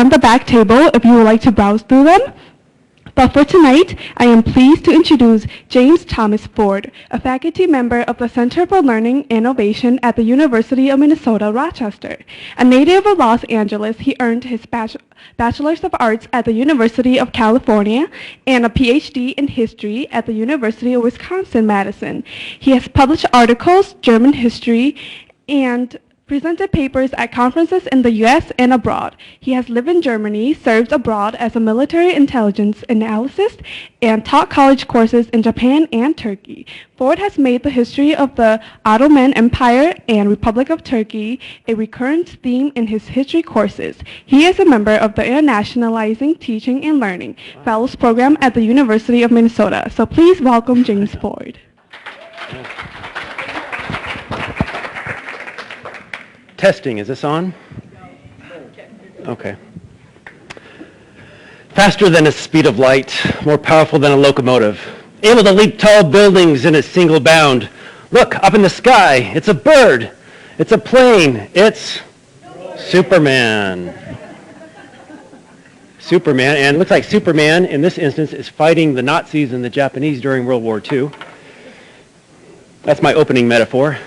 on the back table if you would like to browse through them. But for tonight, I am pleased to introduce James Thomas Ford, a faculty member of the Center for Learning Innovation at the University of Minnesota, Rochester. A native of Los Angeles, he earned his Bachelor's of Arts at the University of California and a PhD in history at the University of Wisconsin-Madison. He has published articles, German history, and presented papers at conferences in the U.S. and abroad. He has lived in Germany, served abroad as a military intelligence analyst, and taught college courses in Japan and Turkey. Ford has made the history of the Ottoman Empire and Republic of Turkey a recurrent theme in his history courses. He is a member of the Internationalizing Teaching and Learning Fellows Program at the University of Minnesota. So please welcome James Ford. Testing, is this on? Okay. Faster than the speed of light, more powerful than a locomotive, able to leap tall buildings in a single bound. Look, up in the sky, it's a bird, it's a plane, it's Superman. Superman, and it looks like Superman, in this instance, is fighting the Nazis and the Japanese during World War II. That's my opening metaphor.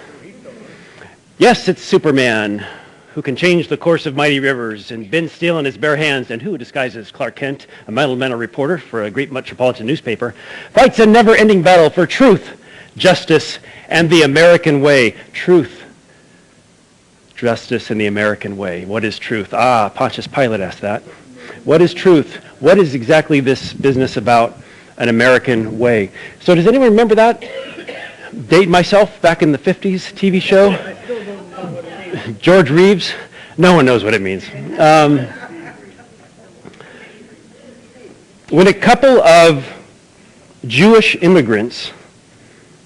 Yes, it's Superman, who can change the course of mighty rivers and bend steel in his bare hands, and who, disguised as Clark Kent, a monumental reporter for a great metropolitan newspaper, fights a never-ending battle for truth, justice, and the American way. Truth, justice, and the American way. What is truth? Pontius Pilate asked that. What is truth? What is exactly this business about an American way? So does anyone remember that? Date myself, back in the 50s TV show? George Reeves? No one knows what it means. When a couple of Jewish immigrants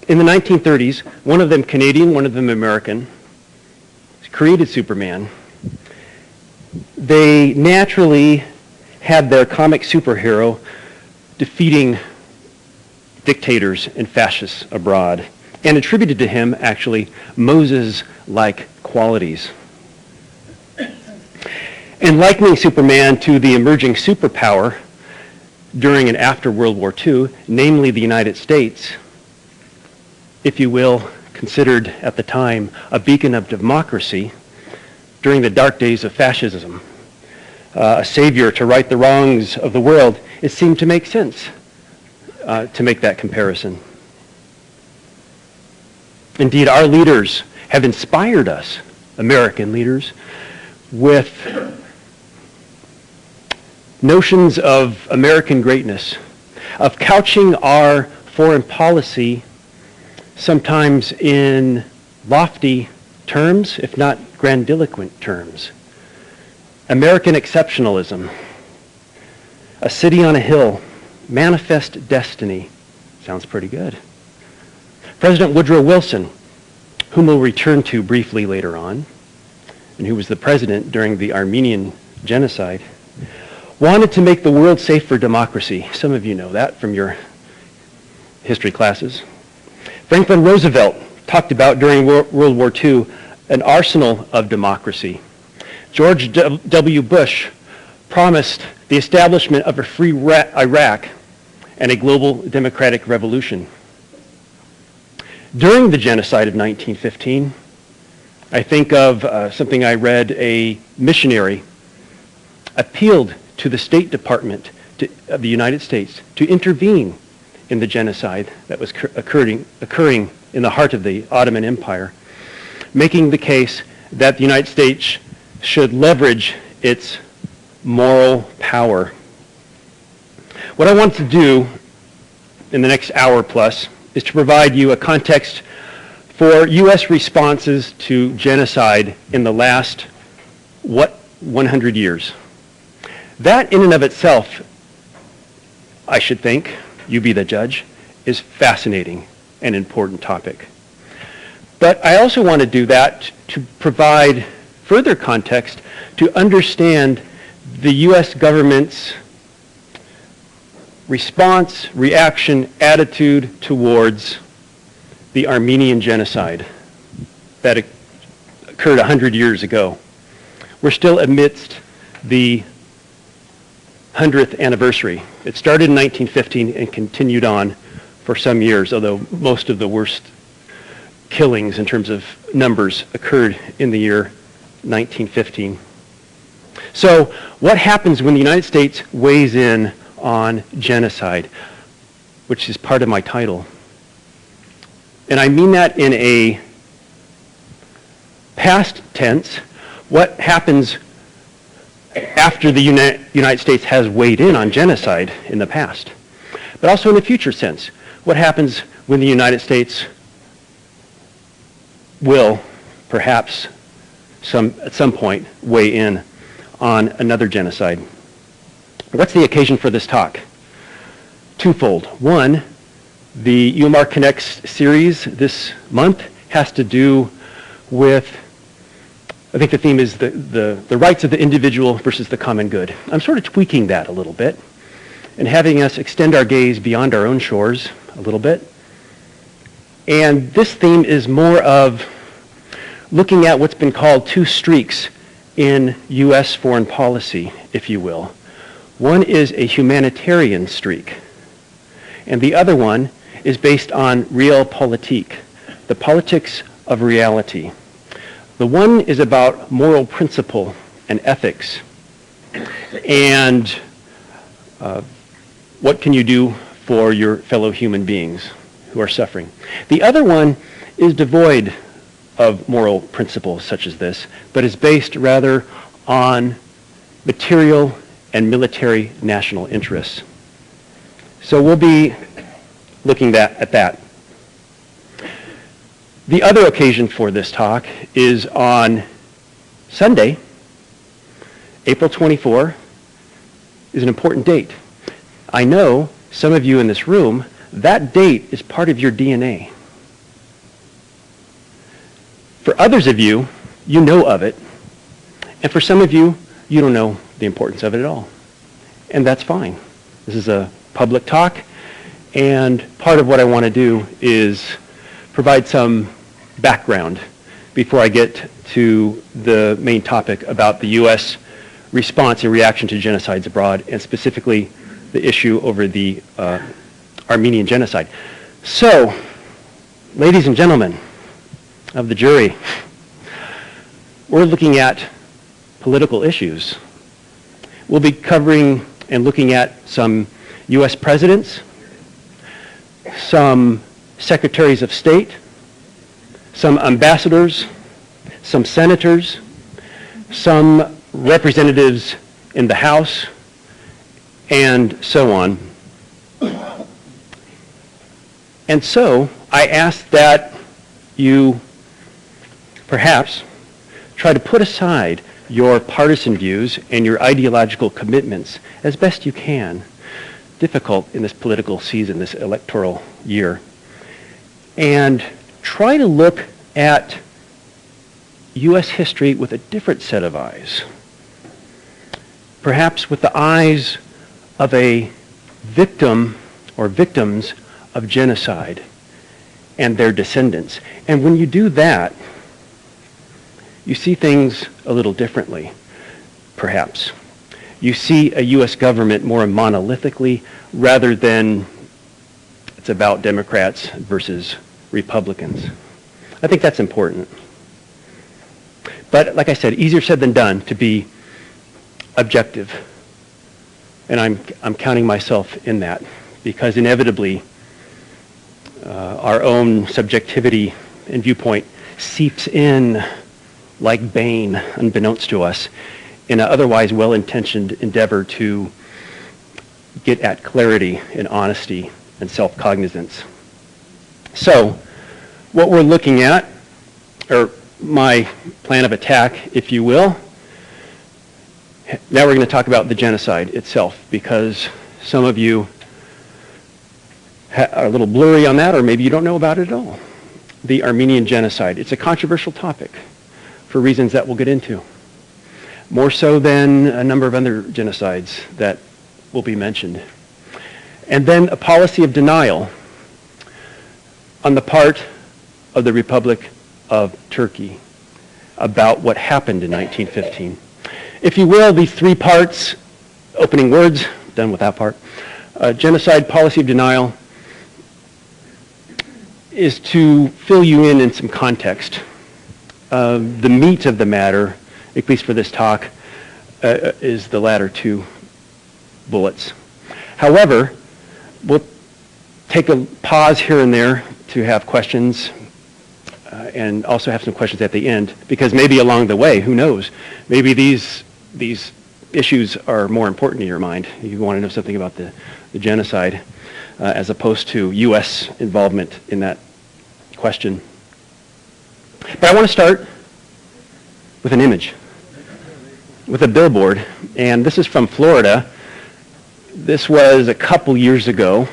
in the 1930s, one of them Canadian, one of them American, created Superman, they naturally had their comic superhero defeating dictators and fascists abroad, and attributed to him, actually, Moses-like qualities. And likening Superman to the emerging superpower during and after World War II, namely the United States, if you will, considered at the time a beacon of democracy during the dark days of fascism, a savior to right the wrongs of the world, it seemed to make sense to make that comparison. Indeed, our leaders have inspired us, American leaders, with notions of American greatness, of couching our foreign policy sometimes in lofty terms, if not grandiloquent terms. American exceptionalism, a city on a hill, manifest destiny. Sounds pretty good. President Woodrow Wilson, whom we'll return to briefly later on, and who was the president during the Armenian Genocide, wanted to make the world safe for democracy. Some of you know that from your history classes. Franklin Roosevelt talked about during World War II an arsenal of democracy. George W. Bush promised the establishment of a free Iraq and a global democratic revolution. During the genocide of 1915, I think of something I read. A missionary appealed to the State Department of the United States to intervene in the genocide that was occurring in the heart of the Ottoman Empire, making the case that the United States should leverage its moral power. What I want to do in the next hour plus is to provide you a context for U.S. responses to genocide in the last, 100 years. That in and of itself, I should think, you be the judge, is fascinating and important topic. But I also want to do that to provide further context to understand the U.S. government's response, reaction, attitude towards the Armenian Genocide that occurred 100 years ago. We're still amidst the 100th anniversary. It started in 1915 and continued on for some years, although most of the worst killings in terms of numbers occurred in the year 1915. So what happens when the United States weighs in on genocide, which is part of my title? And I mean that in a past tense. What happens after the United States has weighed in on genocide in the past? But also in a future sense. What happens when the United States will, perhaps at some point, weigh in on another genocide? What's the occasion for this talk? Twofold. One, the UMR Connects series this month has to do with, I think the theme is the rights of the individual versus the common good. I'm sort of tweaking that a little bit and having us extend our gaze beyond our own shores a little bit. And this theme is more of looking at what's been called two streaks in U.S. foreign policy, if you will. One is a humanitarian streak, and the other one is based on realpolitik, the politics of reality. The one is about moral principle and ethics, and what can you do for your fellow human beings who are suffering. The other one is devoid of moral principles such as this, but is based rather on material and military national interests. So we'll be looking at that. The other occasion for this talk is on Sunday, April 24, is an important date. I know some of you in this room, that date is part of your DNA. For others of you, you know of it. And for some of you, you don't know the importance of it at all. And that's fine. This is a public talk, and part of what I want to do is provide some background before I get to the main topic about the U.S. response and reaction to genocides abroad, and specifically the issue over the Armenian Genocide. So, ladies and gentlemen of the jury, we're looking at political issues. We'll be covering and looking at some U.S. presidents, some secretaries of state, some ambassadors, some senators, some representatives in the House, and so on. And so I ask that you perhaps try to put aside your partisan views and your ideological commitments as best you can. Difficult in this political season, this electoral year. And try to look at U.S. history with a different set of eyes. Perhaps with the eyes of a victim or victims of genocide and their descendants. And when you do that, you see things a little differently, perhaps. You see a U.S. government more monolithically rather than it's about Democrats versus Republicans. I think that's important. But like I said, easier said than done to be objective. And I'm counting myself in that, because inevitably our own subjectivity and viewpoint seeps in like bane, unbeknownst to us, in an otherwise well-intentioned endeavor to get at clarity and honesty and self-cognizance. So, what we're looking at, or my plan of attack, if you will, now we're going to talk about the genocide itself, because some of you are a little blurry on that, or maybe you don't know about it at all. The Armenian Genocide. It's a controversial topic for reasons that we'll get into. More so than a number of other genocides that will be mentioned. And then a policy of denial on the part of the Republic of Turkey about what happened in 1915. If you will, these three parts opening words, done with that part. Genocide policy of denial is to fill you in some context. The meat of the matter, at least for this talk, is the latter two bullets. However, we'll take a pause here and there to have questions and also have some questions at the end, because maybe along the way, who knows, maybe these issues are more important in your mind. You want to know something about the genocide as opposed to U.S. involvement in that question. But I want to start with an image, with a billboard, and this is from Florida. This was a couple years ago.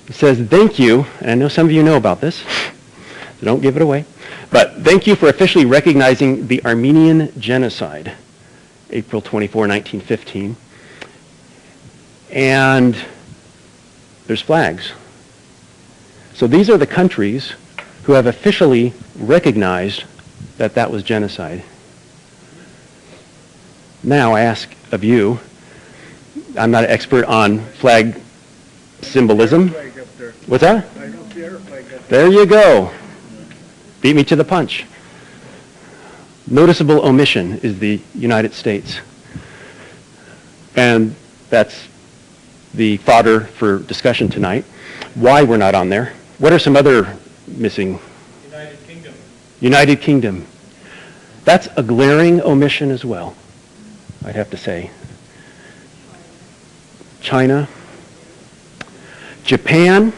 It says, "Thank you," and I know some of you know about this, so don't give it away, but "Thank you for officially recognizing the Armenian Genocide, April 24, 1915. And there's flags. So these are the countries who have officially recognized that that was genocide. Now I ask of you, I'm not an expert on flag symbolism. What's that? There you go. Beat me to the punch. Noticeable omission is the United States. And that's the fodder for discussion tonight. Why we're not on there. What are some other missing? United Kingdom. United Kingdom. That's a glaring omission as well, I'd have to say. China. Japan,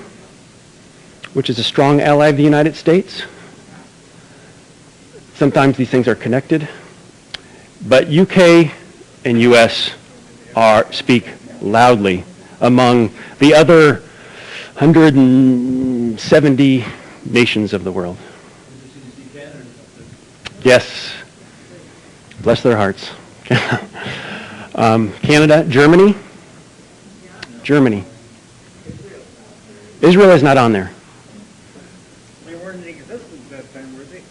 which is a strong ally of the United States. Sometimes these things are connected. But UK and US speak loudly among the other 170 nations of the world. Yes. Bless their hearts. Canada, Germany. Germany. Israel is not on there. They weren't in existence that time, were they?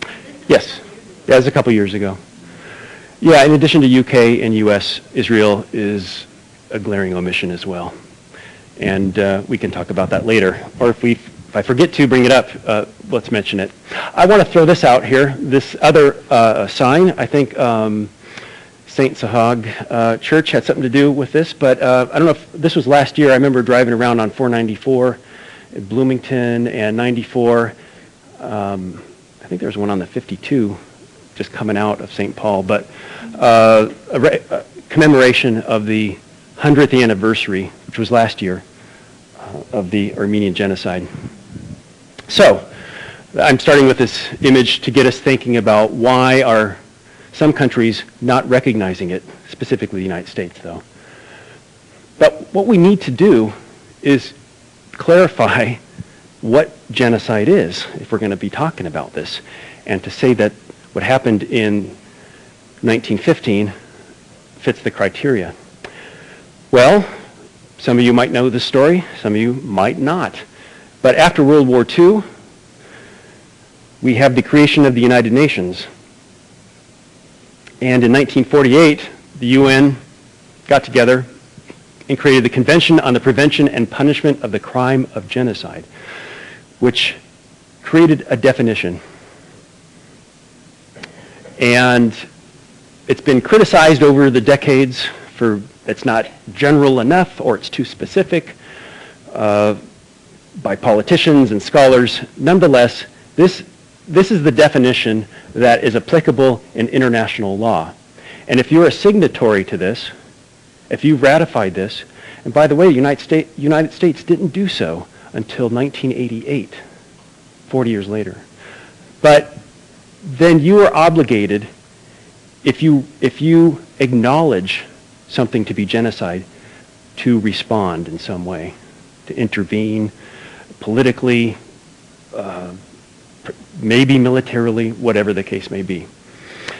Yes. Yeah, it was a couple years ago. Yeah, in addition to UK and US, Israel is a glaring omission as well. And we can talk about that later. Or if I forget to bring it up, let's mention it. I want to throw this out here. This other sign, I think St. Sahag Church had something to do with this, but I don't know if this was last year. I remember driving around on 494 in Bloomington and 94. I think there was one on the 52 just coming out of St. Paul, but a commemoration of the 100th anniversary, which was last year, of the Armenian Genocide. So, I'm starting with this image to get us thinking about why are some countries not recognizing it, specifically the United States, though. But what we need to do is clarify what genocide is, if we're going to be talking about this, and to say that what happened in 1915 fits the criteria. Well, some of you might know this story, some of you might not. But after World War II, we have the creation of the United Nations. And in 1948, the UN got together and created the Convention on the Prevention and Punishment of the Crime of Genocide, which created a definition. And it's been criticized over the decades for it's not general enough or it's too specific by politicians and scholars. Nonetheless, this is the definition that is applicable in international law. And if you're a signatory to this, if you've ratified this, and by the way, the United States didn't do so until 1988, 40 years later. But then you are obligated, if you acknowledge something to be genocide, to respond in some way, to intervene politically, maybe militarily, whatever the case may be.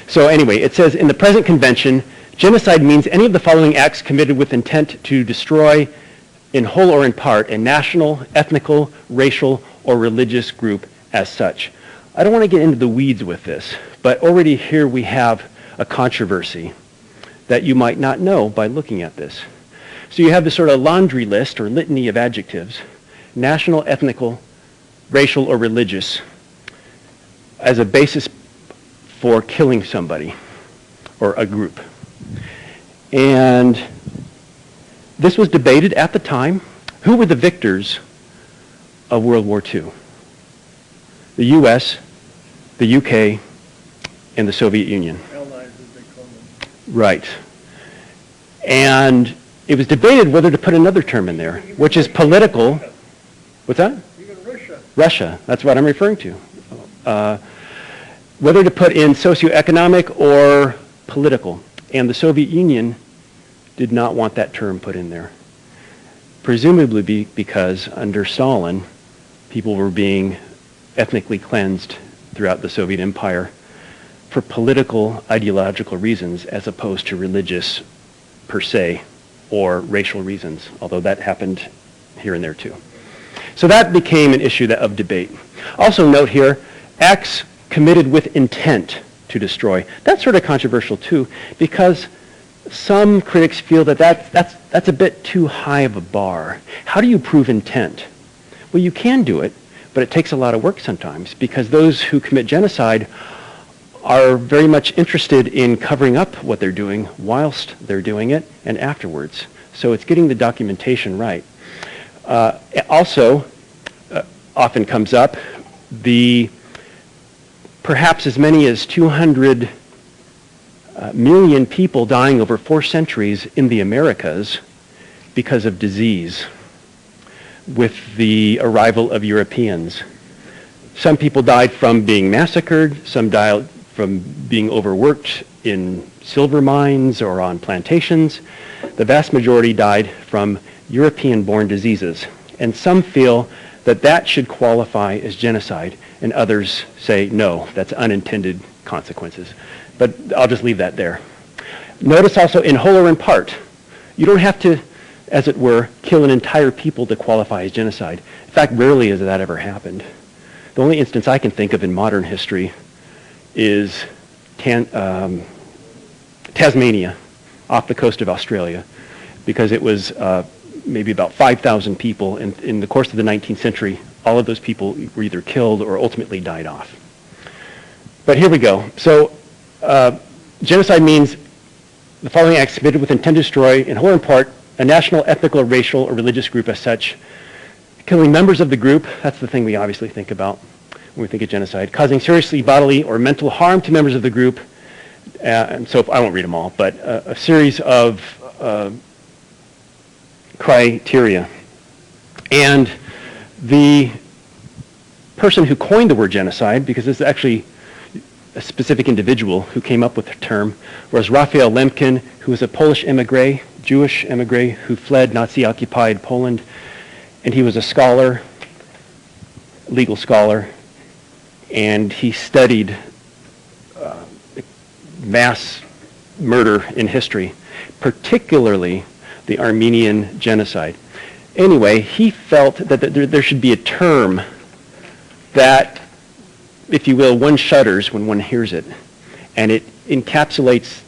So anyway, it says, in the present convention, genocide means any of the following acts committed with intent to destroy, in whole or in part, a national, ethnical, racial, or religious group as such. I don't want to get into the weeds with this, but already here we have a controversy. that you might not know by looking at this. So you have this sort of laundry list or litany of adjectives, national, ethnical, racial, or religious, as a basis for killing somebody or a group. And this was debated at the time. Who were the victors of World War II? The U.S., the UK, and the Soviet Union. Allies, as they call them. Right. And it was debated whether to put another term in there, which is political. What's that? Even Russia. Russia, that's what I'm referring to. Whether to put in socioeconomic or political. And the Soviet Union did not want that term put in there. Presumably because under Stalin, people were being ethnically cleansed throughout the Soviet Empire for political, ideological reasons as opposed to religious per se or racial reasons, although that happened here and there too. So that became an issue of debate. Also note here, acts committed with intent to destroy. That's sort of controversial too, because some critics feel that that's a bit too high of a bar. How do you prove intent? Well, you can do it, but it takes a lot of work sometimes, because those who commit genocide are very much interested in covering up what they're doing whilst they're doing it and afterwards. So it's getting the documentation right. Also, often comes up, perhaps as many as 200 million people dying over 4 centuries in the Americas because of disease with the arrival of Europeans. Some people died from being massacred, some died from being overworked in silver mines or on plantations. The vast majority died from European-born diseases. And some feel that that should qualify as genocide, and others say, no, that's unintended consequences. But I'll just leave that there. Notice also in whole or in part, you don't have to, as it were, kill an entire people to qualify as genocide. In fact, rarely has that ever happened. The only instance I can think of in modern history is Tasmania, off the coast of Australia, because it was maybe about 5,000 people. In the course of the 19th century, all of those people were either killed or ultimately died off. But here we go. So genocide means the following acts committed with intent to destroy, in whole or in part, a national, ethnical, racial, or religious group as such. Killing members of the group, that's the thing we obviously think about when we think of genocide. Causing seriously bodily or mental harm to members of the group. And so I won't read them all, but a series of criteria. And the person who coined the word genocide, because this is actually a specific individual who came up with the term, was Raphael Lemkin, who was a Polish emigre, Jewish emigre, who fled Nazi-occupied Poland. And he was a scholar, legal scholar, and he studied mass murder in history, particularly the Armenian Genocide. Anyway, he felt that there should be a term that, if you will, one shudders when one hears it, and it encapsulates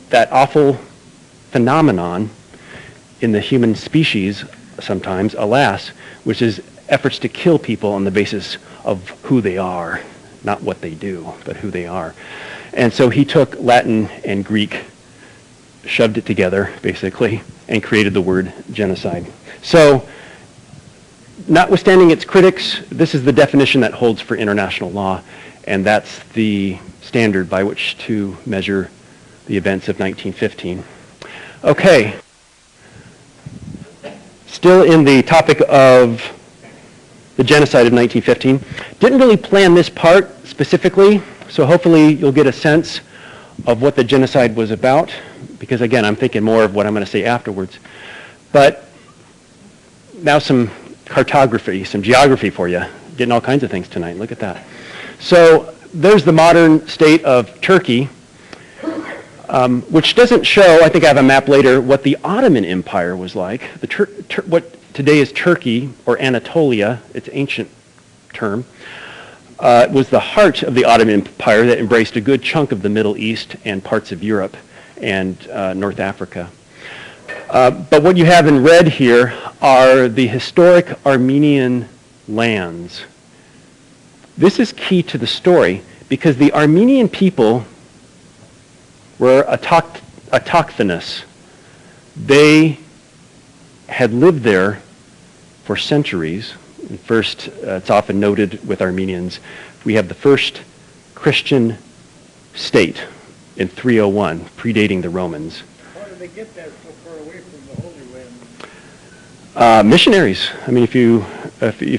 that awful phenomenon in the human species, sometimes, alas, which is efforts to kill people on the basis of who they are, not what they do, but who they are. And so he took Latin and Greek, shoved it together, basically, and created the word genocide. So, notwithstanding its critics, this is the definition that holds for international law, and that's the standard by which to measure the events of 1915. Okay. Still in the topic of the genocide of 1915. Didn't really plan this part specifically, so hopefully you'll get a sense of what the genocide was about, because again, I'm thinking more of what I'm going to say afterwards. But now some cartography, some geography for you. Getting all kinds of things tonight. Look at that. So there's the modern state of Turkey, which doesn't show, I think I have a map later, what the Ottoman Empire was like. What today is Turkey, or Anatolia, its ancient term, was the heart of the Ottoman Empire that embraced a good chunk of the Middle East and parts of Europe. and North Africa. But what you have in red here are the historic Armenian lands. This is key to the story because the Armenian people were autochthonous. They had lived there for centuries. And first, it's often noted with Armenians, we have the first Christian state in 301, predating the Romans. How did they get that so far away from the Holy Land? Missionaries. I mean, if you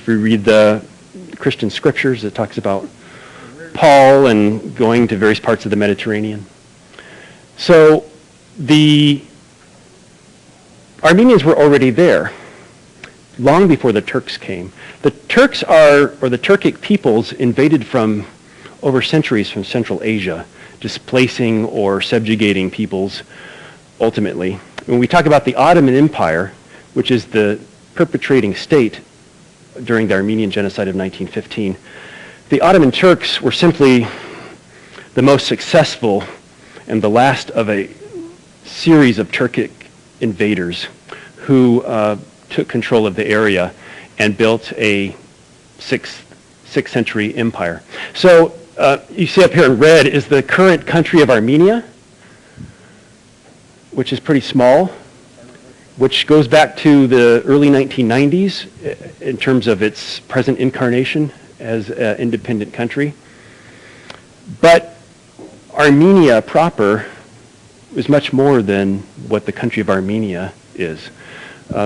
read the Christian scriptures, it talks about Paul and going to various parts of the Mediterranean. So the Armenians were already there long before the Turks came. The Turks or the Turkic peoples invaded from over centuries from Central Asia, displacing or subjugating peoples ultimately. When we talk about the Ottoman Empire, which is the perpetrating state during the Armenian Genocide of 1915, the Ottoman Turks were simply the most successful and the last of a series of Turkic invaders who took control of the area and built a 6th century empire. So you see up here in red is the current country of Armenia, which is pretty small, which goes back to the early 1990s in terms of its present incarnation as an independent country. But Armenia proper is much more than what the country of Armenia is.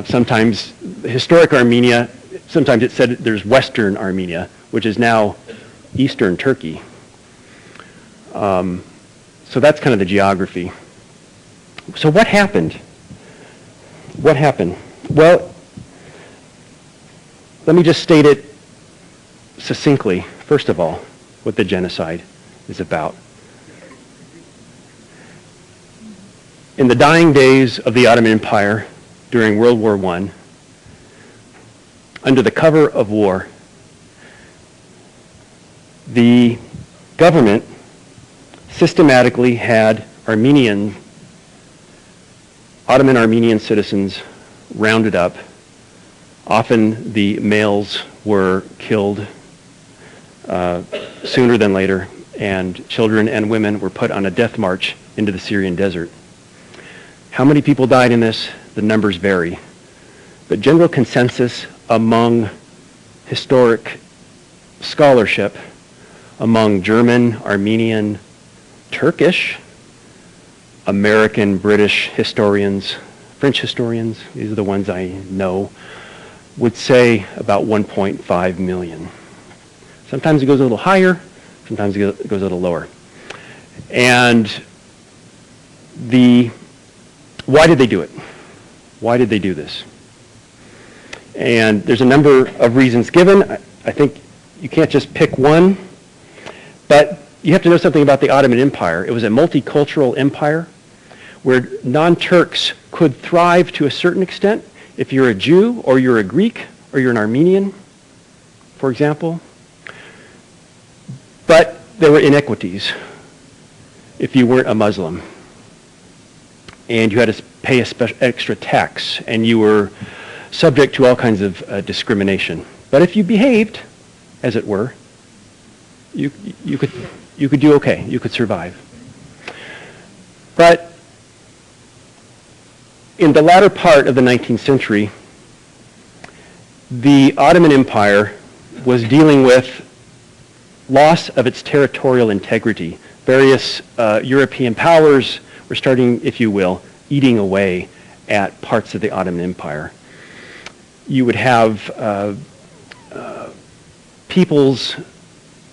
Sometimes historic Armenia, sometimes it's said there's Western Armenia, which is now Eastern Turkey. So that's kind of the geography. So what happened? What happened? Well, let me just state it succinctly, first of all, what the genocide is about. In the dying days of the Ottoman Empire during World War I, under the cover of war, the government systematically had Ottoman Armenian citizens rounded up. Often the males were killed sooner than later, and children and women were put on a death march into the Syrian desert. How many people died in this? The numbers vary. But general consensus among historic scholarship, among German, Armenian, Turkish, American, British historians, French historians, these are the ones I know, would say about 1.5 million. Sometimes it goes a little higher, sometimes it goes a little lower. And why did they do it? Why did they do this? And there's a number of reasons given. I think you can't just pick one, but you have to know something about the Ottoman Empire. It was a multicultural empire where non-Turks could thrive to a certain extent. If you're a Jew or you're a Greek or you're an Armenian, for example. But there were inequities if you weren't a Muslim. And you had to pay extra tax, and you were subject to all kinds of discrimination. But if you behaved, as it were, you could do okay. You could survive. But in the latter part of the 19th century, the Ottoman Empire was dealing with loss of its territorial integrity. Various European powers were starting, if you will, eating away at parts of the Ottoman Empire. You would have peoples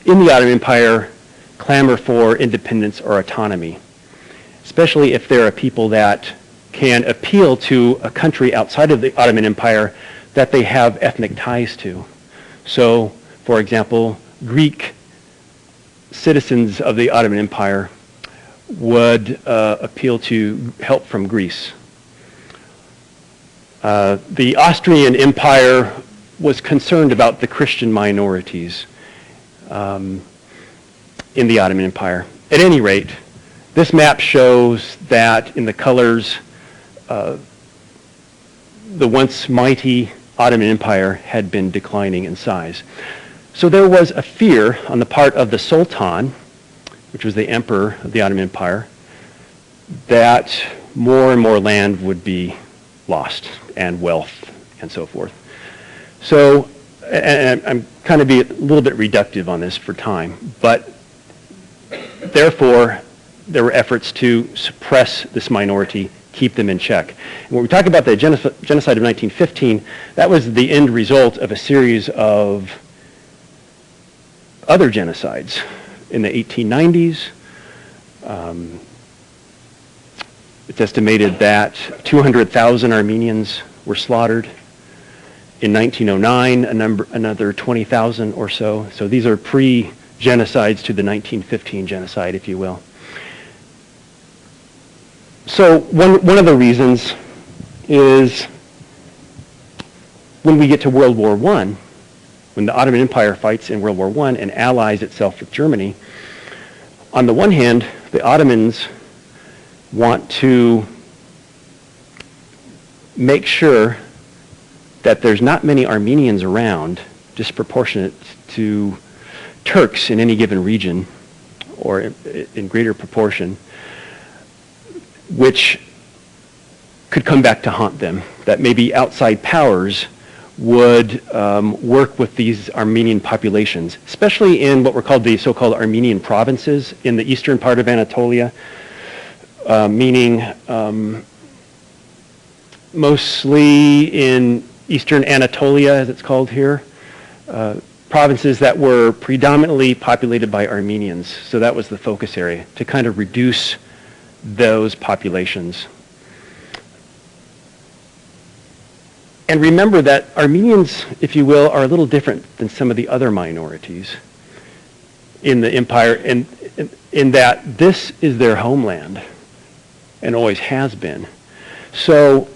in the Ottoman Empire clamor for independence or autonomy, especially if there are people that can appeal to a country outside of the Ottoman Empire that they have ethnic ties to. So, for example, Greek citizens of the Ottoman Empire would appeal to help from Greece. The Austrian Empire was concerned about the Christian minorities in the Ottoman Empire. At any rate, This map shows that in the colors, the once mighty Ottoman Empire had been declining in size. So there was a fear on the part of the Sultan, which was the emperor of the Ottoman Empire, that more and more land would be lost and wealth and so forth. So, and I'm kind of be a little bit reductive on this for time, but therefore there were efforts to suppress this minority, keep them in check. And when we talk about the genocide of 1915, that was the end result of a series of other genocides in the 1890s. It's estimated that 200,000 Armenians were slaughtered. In 1909, another 20,000 or so. So these are pre-genocides to the 1915 genocide, if you will. So one of the reasons is when we get to World War I, when the Ottoman Empire fights in World War I and allies itself with Germany, on the one hand, the Ottomans want to make sure that there's not many Armenians around, disproportionate to Turks in any given region, or in greater proportion, which could come back to haunt them, that maybe outside powers would work with these Armenian populations, especially in what were called the so-called Armenian provinces in the eastern part of Anatolia, meaning mostly in eastern Anatolia, as it's called here, provinces that were predominantly populated by Armenians. So that was the focus area, to kind of reduce those populations. And remember that Armenians, if you will, are a little different than some of the other minorities in the empire, in that this is their homeland and always has been. So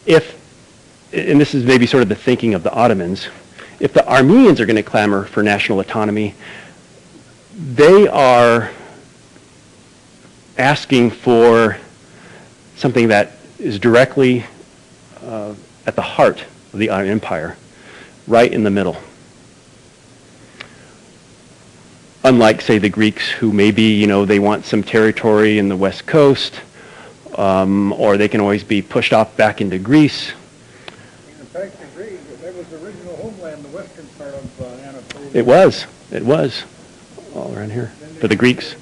if, and this is maybe sort of the thinking of the Ottomans, if the Armenians are going to clamor for national autonomy, they are asking for something that is directly at the heart of the Ottoman Empire, right in the middle. Unlike, say, the Greeks, who maybe, they want some territory in the west coast, or they can always be pushed off back into Greece. In fact, agree that was the original homeland, the western part of Anatolia. It was, all around here, for the Greeks.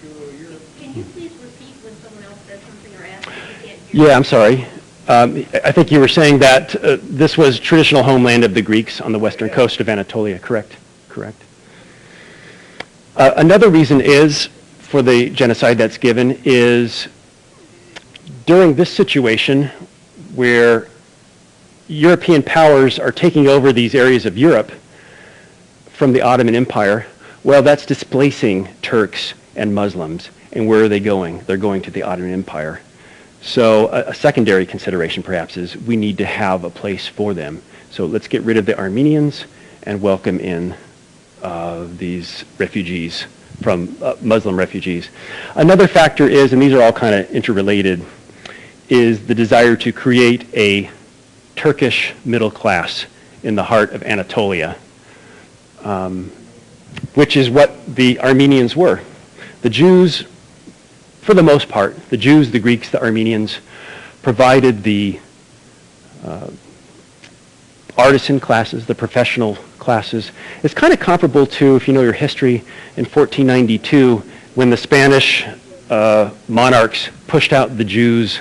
Can you please repeat when someone else says something or asks? We can't hear. Yeah, I'm sorry. I think you were saying that this was traditional homeland of the Greeks on the western coast of Anatolia, correct? Correct. Another reason is, for the genocide that's given, is during this situation where European powers are taking over these areas of Europe from the Ottoman Empire, well, that's displacing Turks and Muslims. And where are they going? They're going to the Ottoman Empire. So a secondary consideration, perhaps, is we need to have a place for them. So let's get rid of the Armenians and welcome in these refugees, from Muslim refugees. Another factor is, and these are all kind of interrelated, is the desire to create a Turkish middle class in the heart of Anatolia, which is what the Armenians were. The Jews, for the most part, the Jews, the Greeks, the Armenians, provided the artisan classes, the professional classes. It's kind of comparable to, if you know your history, in 1492, when the Spanish monarchs pushed out the Jews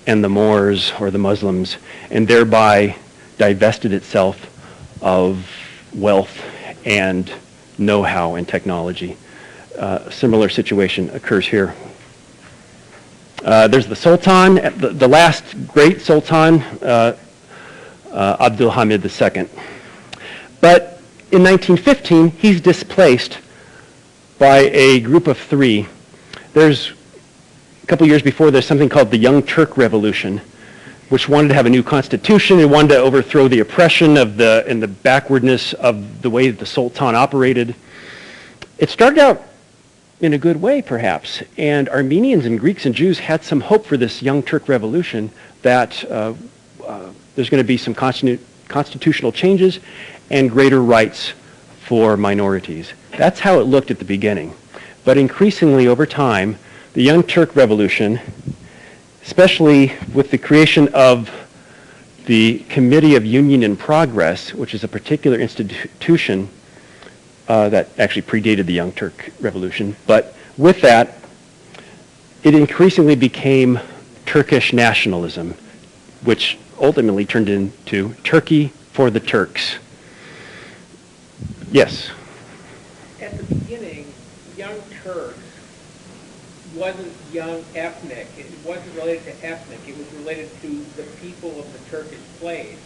and the Moors, or the Muslims, and thereby divested itself of wealth and know-how and technology. A similar situation occurs here. There's the Sultan, the last great Sultan, Abdulhamid II. But in 1915, he's displaced by a group of three. There's, a couple years before, there's something called the Young Turk Revolution, which wanted to have a new constitution and wanted to overthrow the oppression and the backwardness of the way that the Sultan operated. It started out in a good way, perhaps. And Armenians and Greeks and Jews had some hope for this Young Turk Revolution that there's going to be some constitutional changes and greater rights for minorities. That's how it looked at the beginning. But increasingly over time, the Young Turk Revolution, especially with the creation of the Committee of Union and Progress, which is a particular institution that actually predated the Young Turk Revolution, but with that, it increasingly became Turkish nationalism, which ultimately turned into Turkey for the Turks. Yes? At the beginning, Young Turks wasn't young ethnic. It wasn't related to ethnic. It was related to the people of the Turkish place.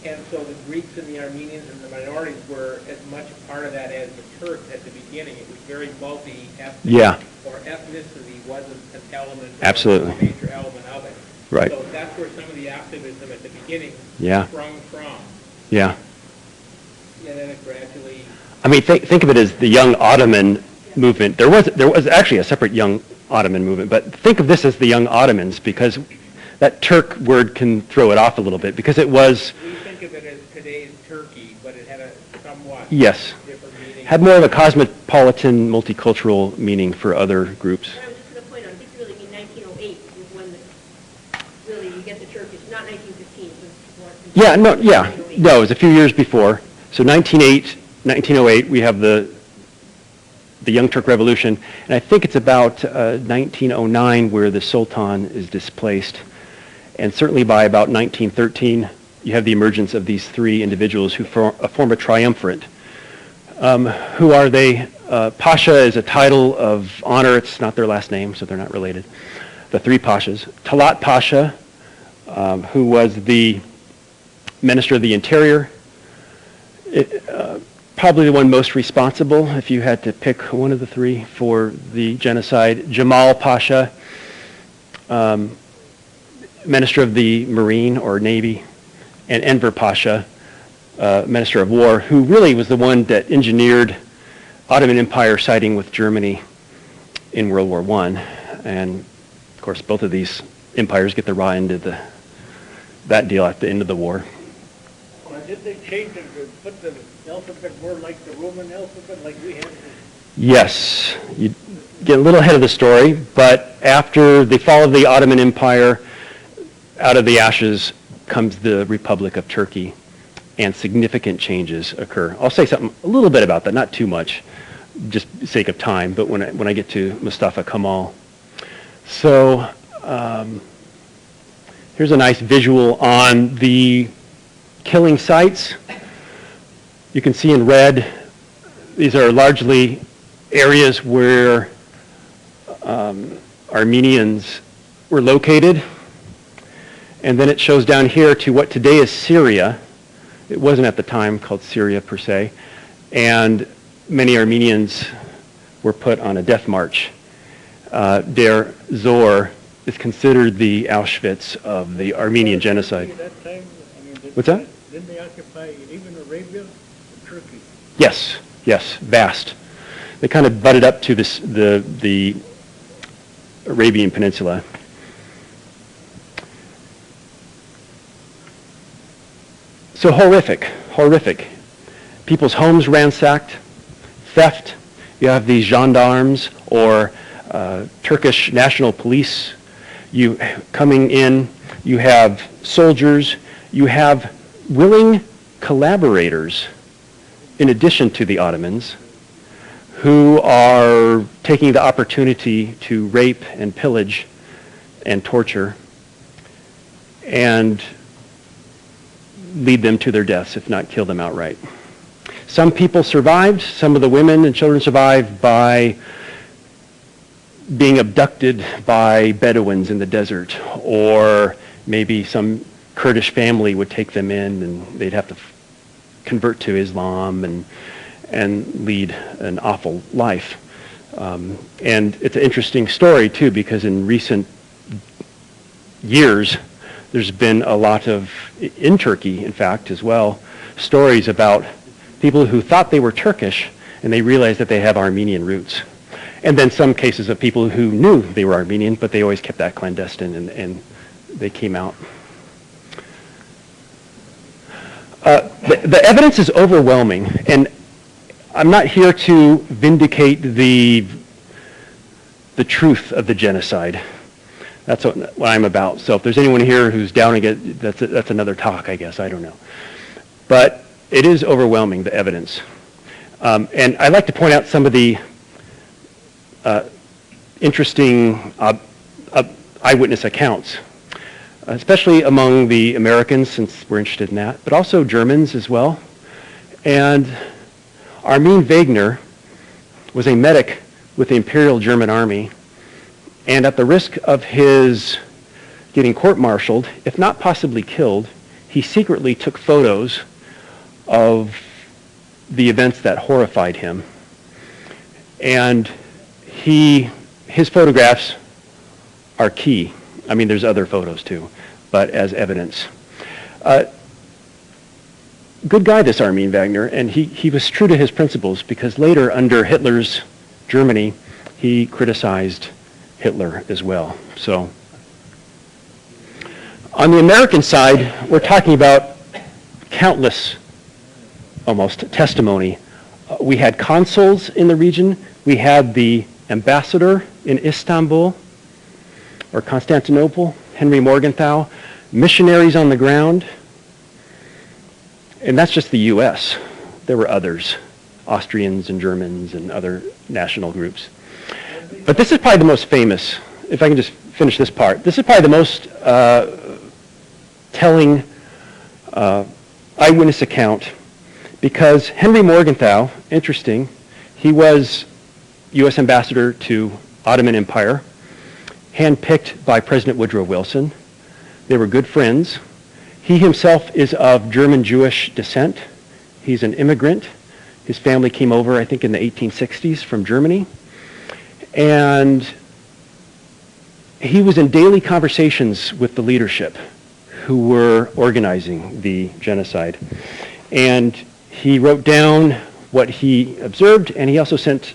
And so the Greeks and the Armenians and the minorities were as much a part of that as the Turks at the beginning. It was very multi-ethnic. Yeah. Or ethnicity wasn't an element, Absolutely. a major element of it. Right. So that's where some of the activism at the beginning Yeah. sprung from. Yeah. And then it gradually... I mean, think of it as the Young Ottoman movement. There was actually a separate Young Ottoman movement, but think of this as the Young Ottomans, because that Turk word can throw it off a little bit, because it was... We think of it as today's Turkey, but it had a somewhat Yes. different meaning. Had more of a cosmopolitan, multicultural meaning for other groups. But I was just going to point out, I think really in 1908 is when really you get the Turkish, not 1915. Yeah, no, it was a few years before. So 1908, we have the Young Turk Revolution, and I think it's about 1909 where the Sultan is displaced. And certainly by about 1913, you have the emergence of these three individuals who form a triumvirate. Who are they? Pasha is a title of honor. It's not their last name, so they're not related. The three Pashas. Talat Pasha, who was the Minister of the Interior, probably the one most responsible, if you had to pick one of the three for the genocide. Jamal Pasha, Minister of the Marine or Navy, and Enver Pasha, Minister of War, who really was the one that engineered Ottoman Empire siding with Germany in World War I. And of course, both of these empires get the raw end of that deal at the end of the war. Did they change it, put the alphabet more like the Roman alphabet, like we had? Yes, you get a little ahead of the story, but after the fall of the Ottoman Empire, out of the ashes comes the Republic of Turkey, and significant changes occur. I'll say something a little bit about that, not too much, just sake of time, but when I get to Mustafa Kemal. So here's a nice visual on the killing sites. You can see in red, these are largely areas where Armenians were located. And then it shows down here to what today is Syria. It wasn't at the time called Syria per se. And many Armenians were put on a death march. Der Zor is considered the Auschwitz of the Armenian Genocide. At that time, What's that? Didn't they occupy even Arabia and Turkey? Yes, vast. They kind of butted up to the Arabian Peninsula. So horrific. People's homes ransacked, theft. You have these gendarmes or Turkish national police coming in. You have soldiers. You have willing collaborators, in addition to the Ottomans, who are taking the opportunity to rape and pillage and torture and lead them to their deaths, if not kill them outright. Some people survived. Some of the women and children survived by being abducted by Bedouins in the desert, or maybe some Kurdish family would take them in and they'd have to convert to Islam and lead an awful life. And it's an interesting story too, because in recent years there's been a lot of, in Turkey in fact as well, stories about people who thought they were Turkish and they realized that they have Armenian roots. And then some cases of people who knew they were Armenian, but they always kept that clandestine, and they came out. The evidence is overwhelming, and I'm not here to vindicate the truth of the genocide. That's what I'm about. So if there's anyone here who's doubting it, that's another talk, I guess. I don't know. But it is overwhelming, the evidence. And I'd like to point out some of the interesting eyewitness accounts, especially among the Americans, since we're interested in that, but also Germans as well. And Armin Wegner was a medic with the Imperial German Army, and at the risk of his getting court-martialed, if not possibly killed, he secretly took photos of the events that horrified him. And his photographs are key. I mean, there's other photos too, but as evidence. Good guy, this Armin Wegner, and he was true to his principles, because later, under Hitler's Germany, he criticized Hitler as well. So, on the American side, we're talking about countless, almost, testimony. We had consuls in the region. We had the ambassador in Istanbul, or Constantinople, Henry Morgenthau, missionaries on the ground. And that's just the U.S. There were others, Austrians and Germans and other national groups. But this is probably the most famous, if I can just finish this part. This is probably the most telling eyewitness account, because Henry Morgenthau, interesting, he was U.S. ambassador to Ottoman Empire, handpicked by President Woodrow Wilson. They were good friends. He himself is of German Jewish descent. He's an immigrant. His family came over, I think, in the 1860s from Germany. And he was in daily conversations with the leadership who were organizing the genocide. And he wrote down what he observed, and he also sent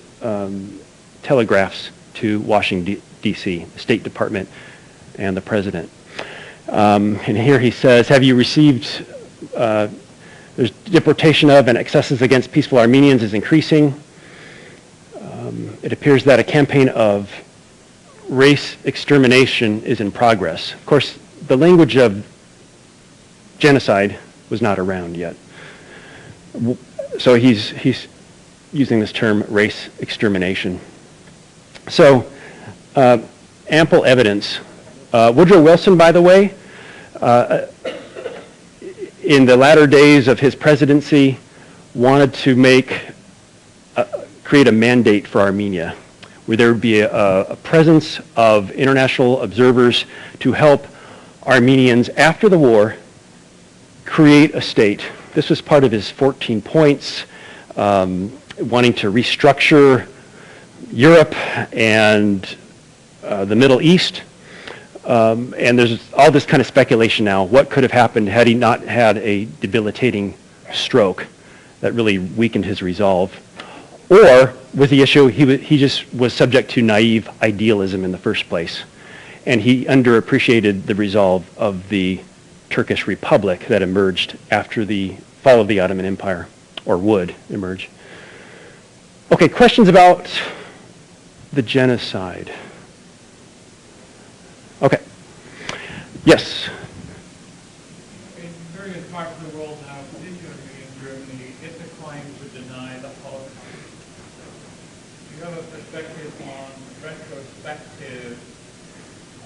telegraphs to Washington, D.C., the State Department, and the President. And here he says, have you received, there's deportation of and excesses against peaceful Armenians is increasing. It appears that a campaign of race extermination is in progress. Of course, the language of genocide was not around yet. So he's using this term, race extermination. So, ample evidence. Woodrow Wilson, by the way, in the latter days of his presidency, wanted to create a mandate for Armenia, where there would be a presence of international observers to help Armenians after the war create a state. This was part of his 14 points, wanting to restructure Europe and the Middle East. And there's all this kind of speculation now. What could have happened had he not had a debilitating stroke that really weakened his resolve? Or, with the issue, he just was subject to naive idealism in the first place. And he underappreciated the resolve of the Turkish Republic that emerged after the fall of the Ottoman Empire, or would emerge. Okay, questions about the genocide? Okay. Yes? In various parts of the world now, particularly in Germany, it's a crime to deny the Holocaust. Do you have a perspective on retrospective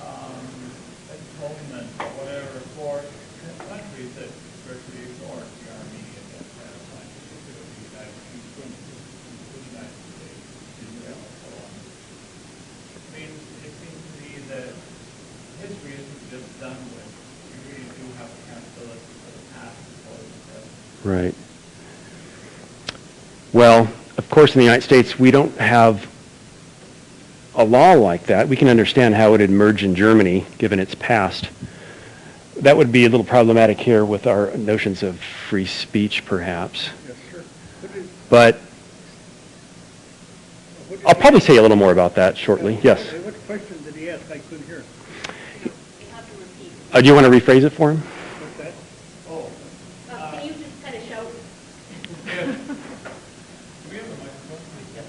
atonement or whatever for countries that virtually ignored the Armenian genocide, particularly the United States, Israel, and so on? I mean, it seems to me that history isn't just done with. You really do have accountability for the past as well as the present. Right. Well, of course, in the United States, we don't have a law like that. We can understand how it would emerge in Germany, given its past. That would be a little problematic here with our notions of free speech, perhaps. Yes, sure. But Which I'll probably say a little more about that shortly. Yes. What question did he ask? I couldn't hear. You have to repeat. Do you want to rephrase it for him? What's that? Oh. Can you just kind of shout? Yeah. Do we have a microphone? Yeah.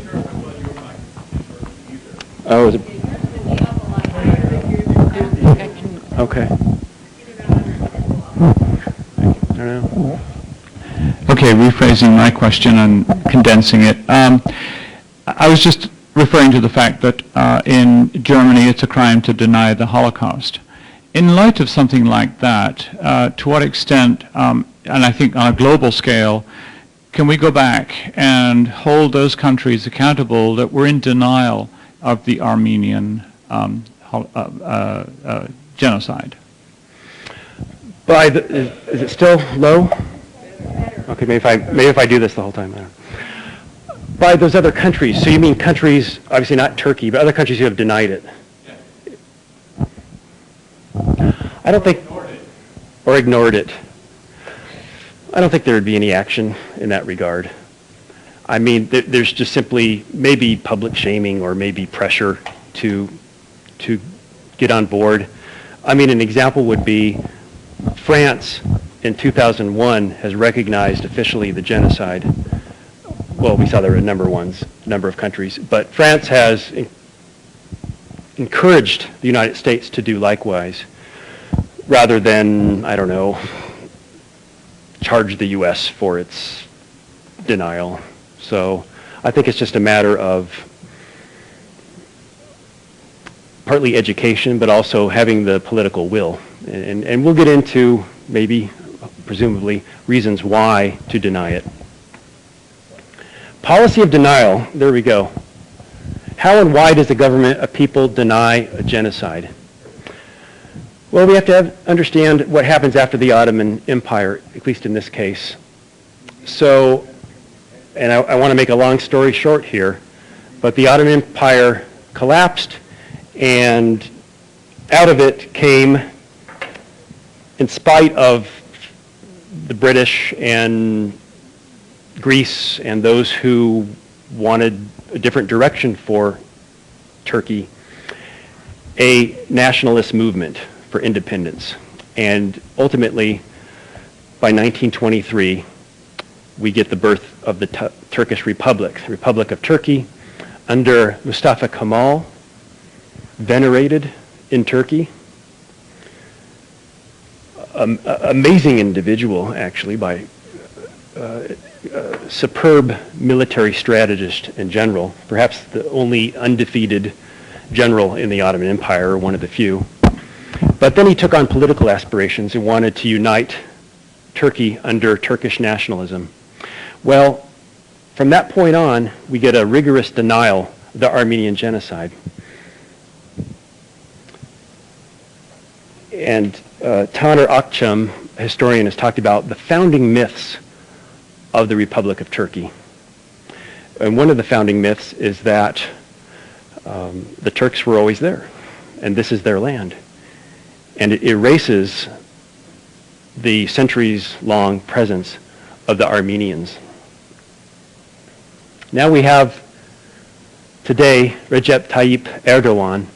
Sure, how about your microphone either? Oh, is it? Yours would be up a lot higher. Okay. I don't know. Okay, rephrasing my question and condensing it. I was just referring to the fact that in Germany it's a crime to deny the Holocaust. In light of something like that, to what extent, and I think on a global scale, can we go back and hold those countries accountable that were in denial of the Armenian genocide? Is it still low? Okay, maybe if I do this the whole time. I don't know. By those other countries, so you mean countries, obviously not Turkey, but other countries who have denied it? I don't think, or ignored it. I don't think there would be any action in that regard. I mean, there's just simply maybe public shaming or maybe pressure to get on board. I mean, an example would be France in 2001 has recognized officially the genocide. Well, we saw there were a number of countries, but France has encouraged the United States to do likewise, rather than, I don't know, charge the U.S. for its denial. So I think it's just a matter of partly education, but also having the political will. And we'll get into, maybe, presumably, reasons why to deny it. Policy of denial, there we go. How and why does the government of people deny a genocide? Well, we have to understand what happens after the Ottoman Empire, at least in this case. So, and I want to make a long story short here, but the Ottoman Empire collapsed, and out of it came, in spite of the British and Greece and those who wanted a different direction for Turkey, a nationalist movement for independence. And ultimately, by 1923, we get the birth of the Turkish Republic, the Republic of Turkey, under Mustafa Kemal, venerated in Turkey. Amazing individual, actually, by superb military strategist and general, perhaps the only undefeated general in the Ottoman Empire, or one of the few. But then he took on political aspirations and wanted to unite Turkey under Turkish nationalism. Well, from that point on, we get a rigorous denial of the Armenian Genocide. And Taner Akçam, a historian, has talked about the founding myths of the Republic of Turkey. And one of the founding myths is that the Turks were always there, and this is their land. And it erases the centuries-long presence of the Armenians. Now we have today Recep Tayyip Erdogan,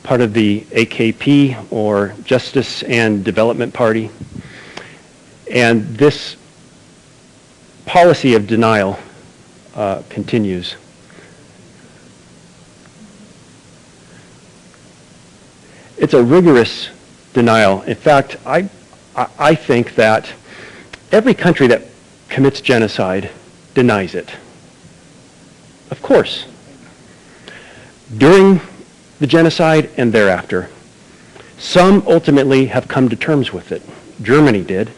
part of the AKP, or Justice and Development Party. And this policy of denial continues. It's a rigorous denial. In fact, I think that every country that commits genocide denies it. Of course. During the genocide and thereafter. Some ultimately have come to terms with it. Germany did.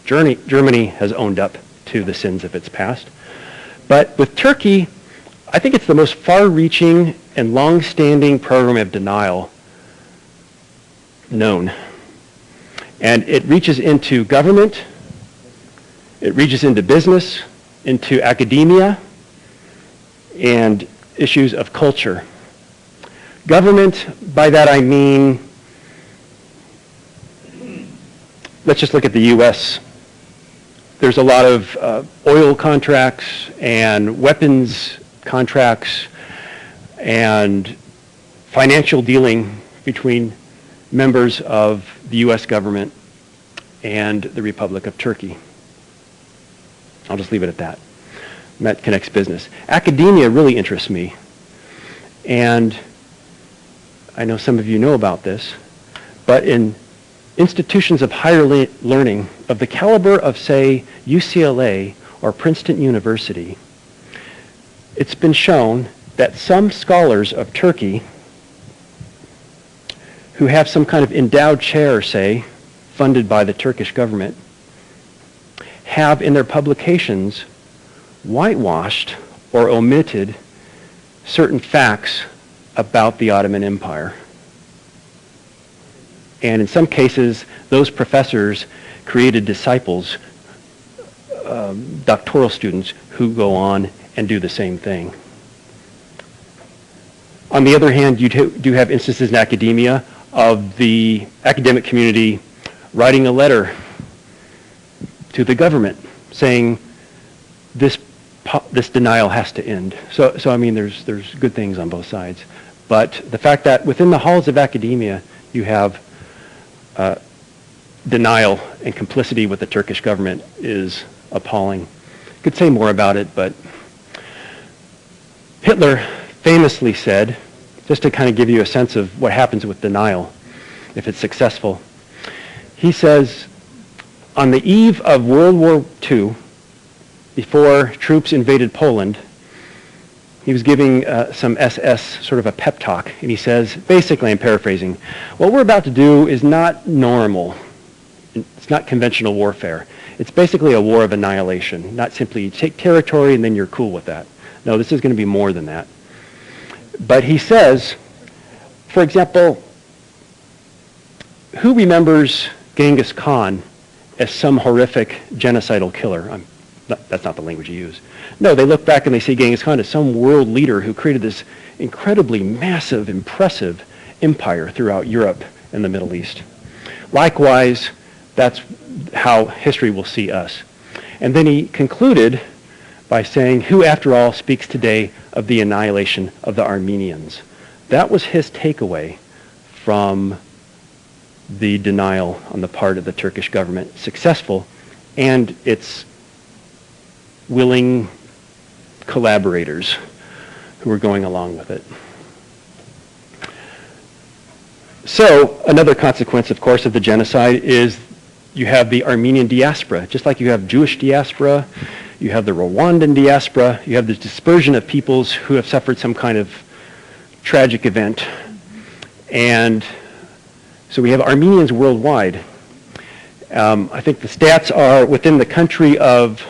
Germany has owned up to the sins of its past. But with Turkey, I think it's the most far-reaching and long-standing program of denial known. And it reaches into government, it reaches into business, into academia, and issues of culture. Government, by that I mean, let's just look at the U.S. There's a lot of oil contracts and weapons contracts and financial dealing between members of the U.S. government and the Republic of Turkey. I'll just leave it at that. And that connects business. Academia really interests me. And I know some of you know about this, but in institutions of higher learning of the caliber of, say, UCLA or Princeton University, it's been shown that some scholars of Turkey who have some kind of endowed chair, say, funded by the Turkish government, have in their publications whitewashed or omitted certain facts about the Ottoman Empire. And in some cases, those professors created disciples, doctoral students, who go on and do the same thing. On the other hand, you do have instances in academia of the academic community writing a letter to the government saying this denial has to end. So I mean, there's good things on both sides. But the fact that within the halls of academia you have denial and complicity with the Turkish government is appalling. Could say more about it, but Hitler famously said, just to kind of give you a sense of what happens with denial if it's successful, he says, on the eve of World War II, before troops invaded Poland, he was giving some SS sort of a pep talk, and he says, basically, I'm paraphrasing, what we're about to do is not normal. It's not conventional warfare. It's basically a war of annihilation, not simply you take territory and then you're cool with that. No, this is going to be more than that. But he says, for example, who remembers Genghis Khan as some horrific genocidal killer? That's not the language you use. No, they look back and they see Genghis Khan as some world leader who created this incredibly massive, impressive empire throughout Europe and the Middle East. Likewise, that's how history will see us. And then he concluded by saying, who after all speaks today of the annihilation of the Armenians? That was his takeaway from the denial on the part of the Turkish government, successful, and its willing collaborators who were going along with it. So another consequence, of course, of the genocide is you have the Armenian diaspora. Just like you have Jewish diaspora, you have the Rwandan diaspora, you have the dispersion of peoples who have suffered some kind of tragic event. And so we have Armenians worldwide. I think the stats are within the country of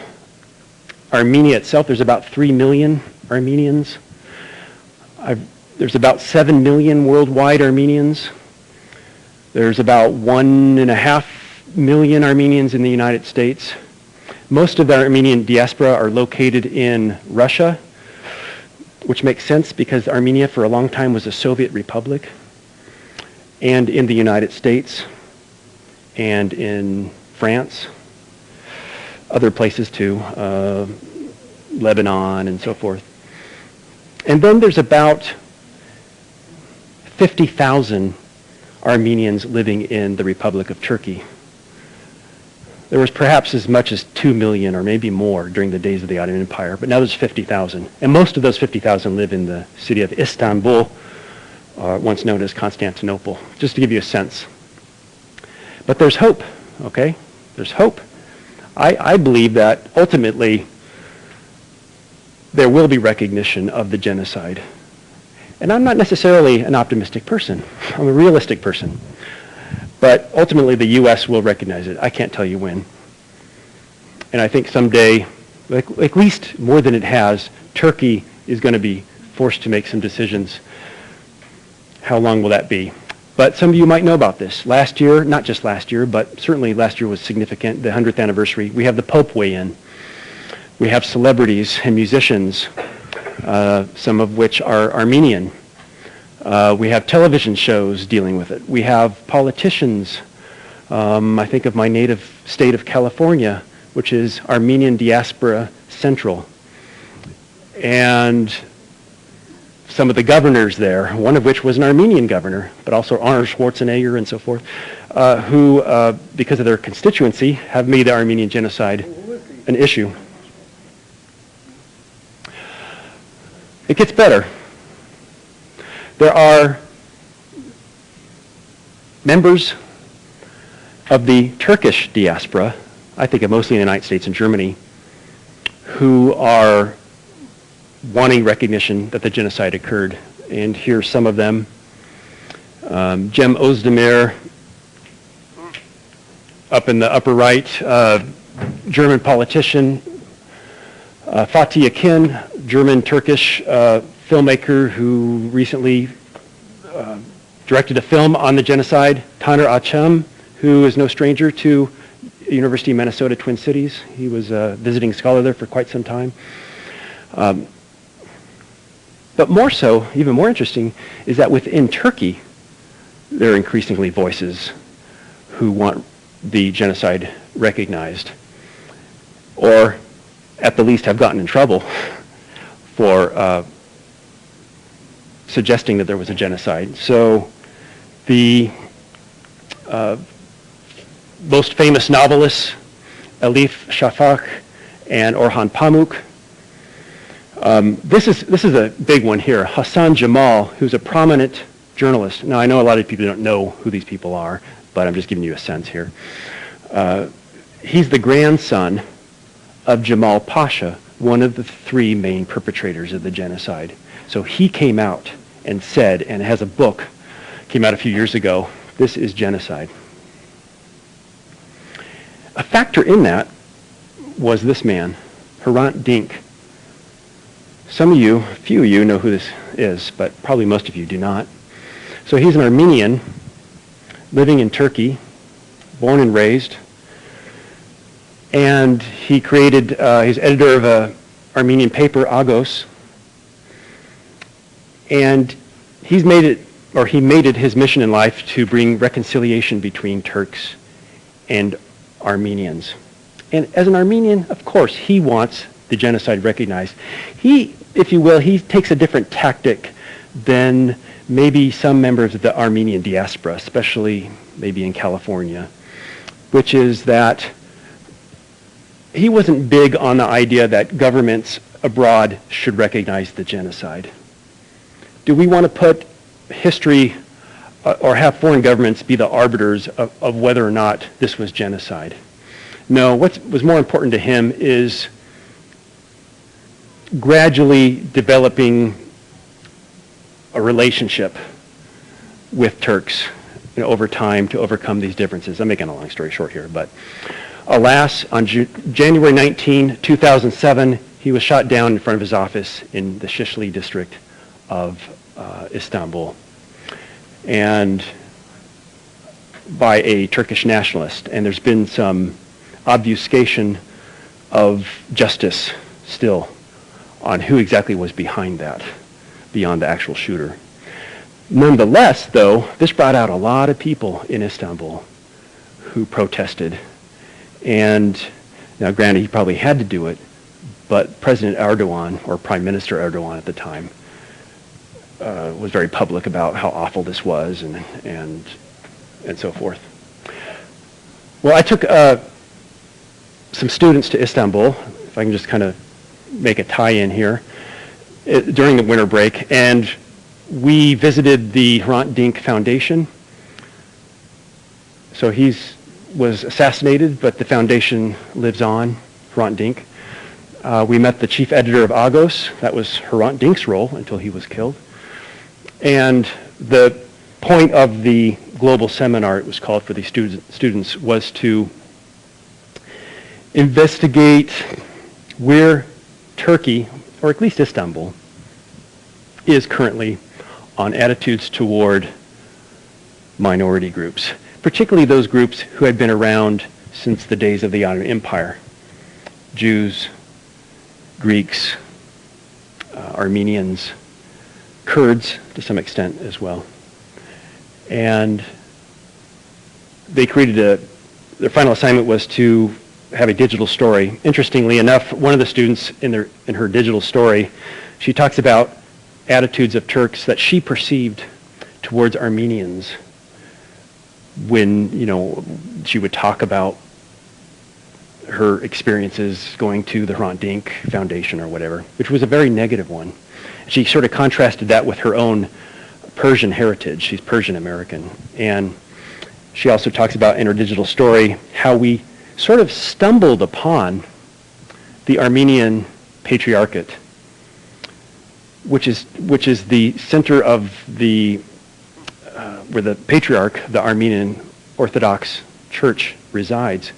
Armenia itself, there's about 3 million Armenians. There's about 7 million worldwide Armenians. There's about 1.5 million Armenians in the United States. Most of the Armenian diaspora are located in Russia, which makes sense because Armenia for a long time was a Soviet republic, and in the United States, and in France, other places too, Lebanon and so forth. And then there's about 50,000 Armenians living in the Republic of Turkey. There was perhaps as much as 2 million or maybe more during the days of the Ottoman Empire, but now there's 50,000. And most of those 50,000 live in the city of Istanbul, once known as Constantinople, just to give you a sense. But there's hope, okay? There's hope. I believe that ultimately there will be recognition of the genocide. And I'm not necessarily an optimistic person. I'm a realistic person. But ultimately the U.S. will recognize it. I can't tell you when. And I think someday, at least more than it has, Turkey is going to be forced to make some decisions. How long will that be? But some of you might know about this. Last year, not just last year, but certainly last year was significant, the 100th anniversary. We have the Pope weigh in. We have celebrities and musicians, some of which are Armenian, We have television shows dealing with it. We have politicians. I think of my native state of California, which is Armenian Diaspora Central. And some of the governors there, one of which was an Armenian governor, but also Arnold Schwarzenegger and so forth, who, because of their constituency, have made the Armenian Genocide an issue. It gets better. There are members of the Turkish diaspora, I think of mostly in the United States and Germany, who are wanting recognition that the genocide occurred. And here's some of them. Cem Özdemir, up in the upper right, German politician. Fatih Akin, German-Turkish filmmaker who recently directed a film on the genocide. Taner Acem, who is no stranger to University of Minnesota Twin Cities. He was a visiting scholar there for quite some time. But more so, even more interesting, is that within Turkey, there are increasingly voices who want the genocide recognized, or at the least have gotten in trouble for suggesting that there was a genocide. So the most famous novelists, Elif Shafak and Orhan Pamuk. This is a big one here. Hassan Jamal, who's a prominent journalist. Now, I know a lot of people don't know who these people are, but I'm just giving you a sense here. He's the grandson of Jamal Pasha, one of the three main perpetrators of the genocide. So he came out and said, and has a book, came out a few years ago, this is genocide. A factor in that was this man, Hrant Dink. Some of you, a few of you know who this is, but probably most of you do not. So he's an Armenian living in Turkey, born and raised, and he created, he's editor of an Armenian paper, Agos, and he made it his mission in life to bring reconciliation between Turks and Armenians. And as an Armenian, of course, he wants the genocide recognized. He, if you will, he takes a different tactic than maybe some members of the Armenian diaspora, especially maybe in California, which is that he wasn't big on the idea that governments abroad should recognize the genocide. Do we want to put history or have foreign governments be the arbiters of whether or not this was genocide? No, what was more important to him is gradually developing a relationship with Turks, over time to overcome these differences. I'm making a long story short here, but alas, on January 19, 2007, he was shot down in front of his office in the Şişli district of Istanbul, and by a Turkish nationalist. And there's been some obfuscation of justice still on who exactly was behind that, beyond the actual shooter. Nonetheless, though, this brought out a lot of people in Istanbul who protested. And now, granted, he probably had to do it, but President Erdogan, or Prime Minister Erdogan at the time, was very public about how awful this was and so forth. Well, I took some students to Istanbul, if I can just kind of make a tie-in here, during the winter break, and we visited the Hrant Dink Foundation. So he was assassinated, but the foundation lives on, Hrant Dink. We met the chief editor of Agos. That was Hrant Dink's role until he was killed. And the point of the global seminar, it was called for the students, was to investigate where Turkey, or at least Istanbul, is currently on attitudes toward minority groups, particularly those groups who had been around since the days of the Ottoman Empire. Jews, Greeks, Armenians, Kurds to some extent as well. And they created their final assignment was to have a digital story. Interestingly enough, one of the students in her digital story, she talks about attitudes of Turks that she perceived towards Armenians when, she would talk about her experiences going to the Hrant Dink Foundation or whatever, which was a very negative one. She sort of contrasted that with her own Persian heritage. She's Persian American. And she also talks about in her digital story how we sort of stumbled upon the Armenian Patriarchate, which is the center of where the Patriarch, the Armenian Orthodox Church, resides.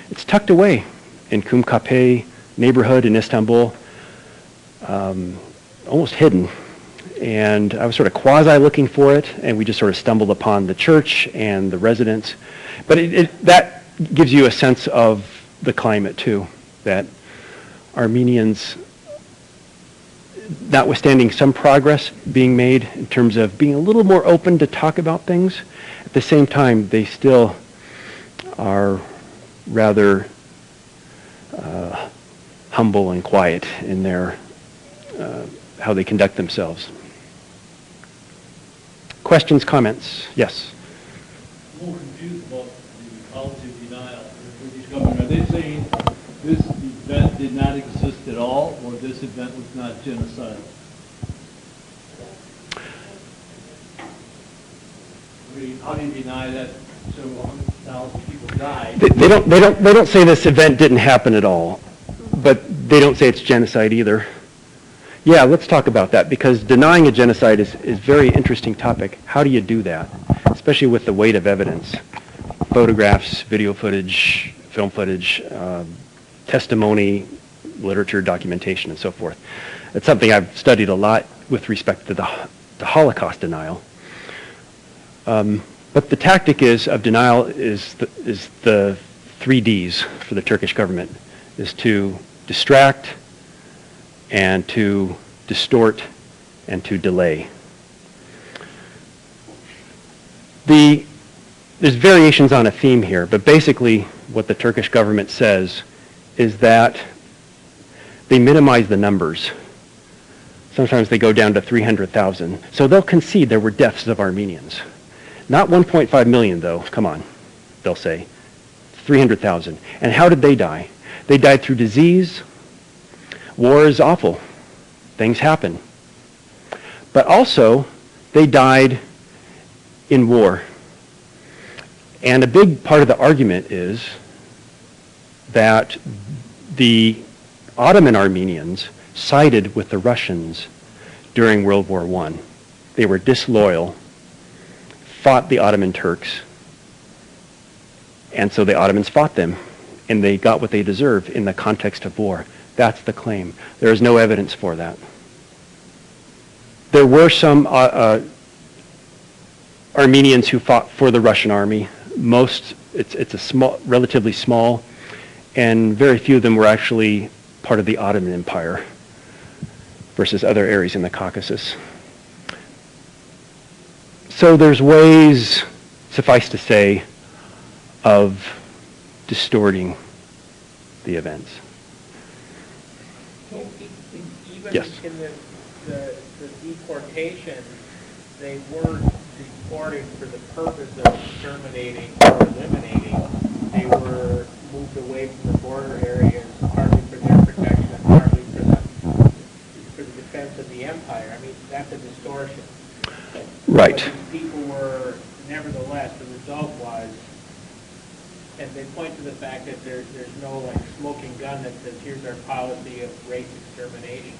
It's tucked away in Kumkape neighborhood in Istanbul, almost hidden. And I was sort of quasi-looking for it, and we just sort of stumbled upon the church and the residents. But that gives you a sense of the climate, too, that Armenians, notwithstanding some progress being made in terms of being a little more open to talk about things, at the same time, they still are rather humble and quiet in their how they conduct themselves. Questions, comments? Yes? I'm more confused about the policy of denial. The British government, are they saying this event did not exist at all, or this event was not genocide? I mean, how do you deny that several 100,000 people died? They don't say this event didn't happen at all, but they don't say it's genocide either. Yeah, let's talk about that, because denying a genocide is a very interesting topic. How do you do that, especially with the weight of evidence? Photographs, video footage, film footage, testimony, literature, documentation, and so forth. It's something I've studied a lot with respect to the Holocaust denial. But the tactic of denial is the 3 Ds for the Turkish government, is to distract, and to distort, and to delay. There's variations on a theme here, but basically what the Turkish government says is that they minimize the numbers. Sometimes they go down to 300,000. So they'll concede there were deaths of Armenians. Not 1.5 million, though. Come on, they'll say. 300,000. And how did they die? They died through disease. War is awful. Things happen. But also, they died in war. And a big part of the argument is that the Ottoman Armenians sided with the Russians during World War I. They were disloyal, fought the Ottoman Turks, and so the Ottomans fought them, and they got what they deserved in the context of war. That's the claim. There is no evidence for that. There were some Armenians who fought for the Russian army. It's a small, relatively small, and very few of them were actually part of the Ottoman Empire versus other areas in the Caucasus. So there's ways, suffice to say, of distorting the events. Even Yes. in the deportation, they weren't deported for the purpose of exterminating or eliminating. They were moved away from the border areas, partly for their protection and partly for the defense of the empire. I mean, that's a distortion. Right. But these people were, nevertheless, the result was, and they point to the fact that there's no smoking gun that says here's our policy of race extermination.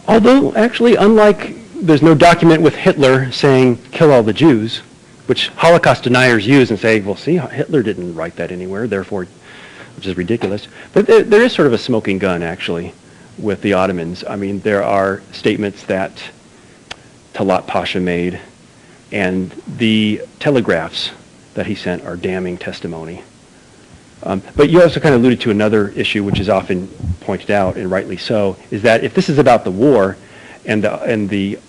Although, actually, unlike, there's no document with Hitler saying, kill all the Jews, which Holocaust deniers use and say, well, see, Hitler didn't write that anywhere, therefore, which is ridiculous. But there is sort of a smoking gun, actually, with the Ottomans. I mean, there are statements that Talat Pasha made, and the telegraphs that he sent are damning testimony. But you also kind of alluded to another issue, which is often pointed out, and rightly so, is that if this is about the war, and the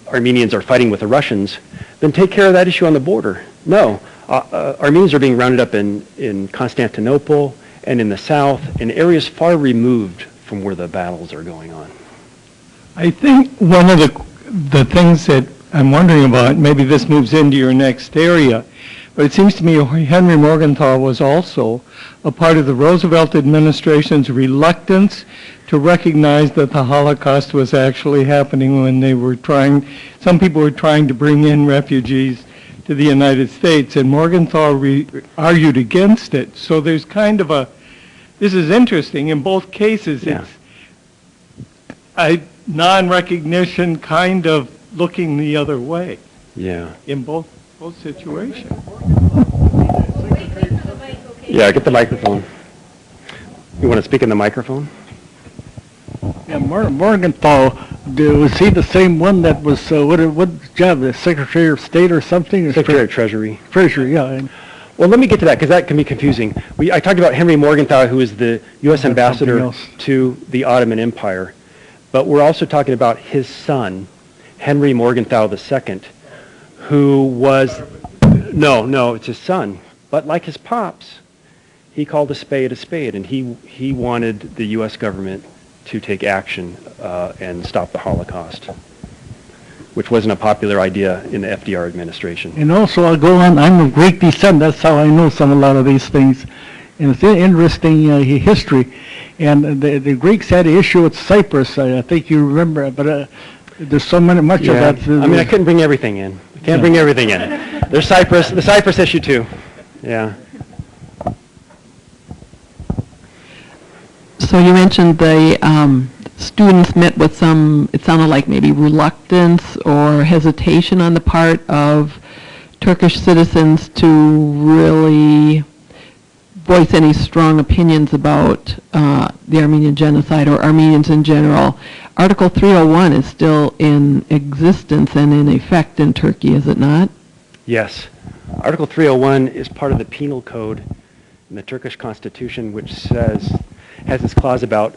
Armenians are fighting with the Russians, then take care of that issue on the border. No, Armenians are being rounded up in Constantinople and in the south, in areas far removed from where the battles are going on. I think one of the things that I'm wondering about, maybe this moves into your next area, but it seems to me Henry Morgenthau was also a part of the Roosevelt administration's reluctance to recognize that the Holocaust was actually happening when they were some people were trying to bring in refugees to the United States, and Morgenthau argued against it. So there's kind of this is interesting, in both cases, Yeah. it's a non-recognition kind of looking the other way Yeah. in both situations. Wait for the mic, okay? Yeah, get the microphone. You want to speak in the microphone? Yeah, Morgenthau, was he the same one that was, what job, the Secretary of State or something? Secretary of Treasury. Treasury, yeah. And Well, let me get to that because that can be confusing. I talked about Henry Morgenthau, who was the U.S. That's ambassador something else. to the Ottoman Empire, but we're also talking about his son, Henry Morgenthau II, who was, no, it's his son, but like his pops, he called a spade, and he wanted the U.S. government to take action and stop the Holocaust, which wasn't a popular idea in the FDR administration. and also, I'll go on, I'm of Greek descent, that's how I know a lot of these things. And it's an interesting history. And the Greeks had an issue with Cyprus, I think you remember, but there's so much of Yeah, that. I mean, I couldn't bring everything in. I can't bring everything in. There's the Cyprus issue too. Yeah. So you mentioned the students met with some, it sounded like maybe reluctance or hesitation on the part of Turkish citizens to really voice any strong opinions about the Armenian Genocide or Armenians in general. Article 301 is still in existence and in effect in Turkey, is it not? Yes. Article 301 is part of the penal code in the Turkish constitution, which has this clause about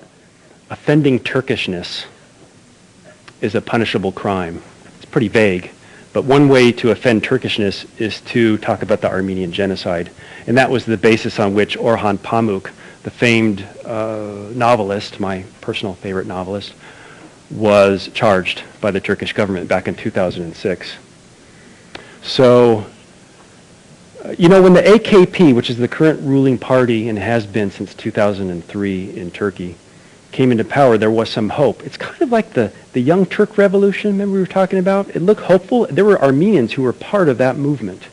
offending Turkishness is a punishable crime. It's pretty vague, but one way to offend Turkishness is to talk about the Armenian Genocide, and that was the basis on which Orhan Pamuk, the famed novelist, my personal favorite novelist, was charged by the Turkish government back in 2006. So, when the AKP, which is the current ruling party and has been since 2003 in Turkey, came into power, there was some hope. It's kind of like the Young Turk Revolution, remember we were talking about? It looked hopeful. There were Armenians who were part of that movement.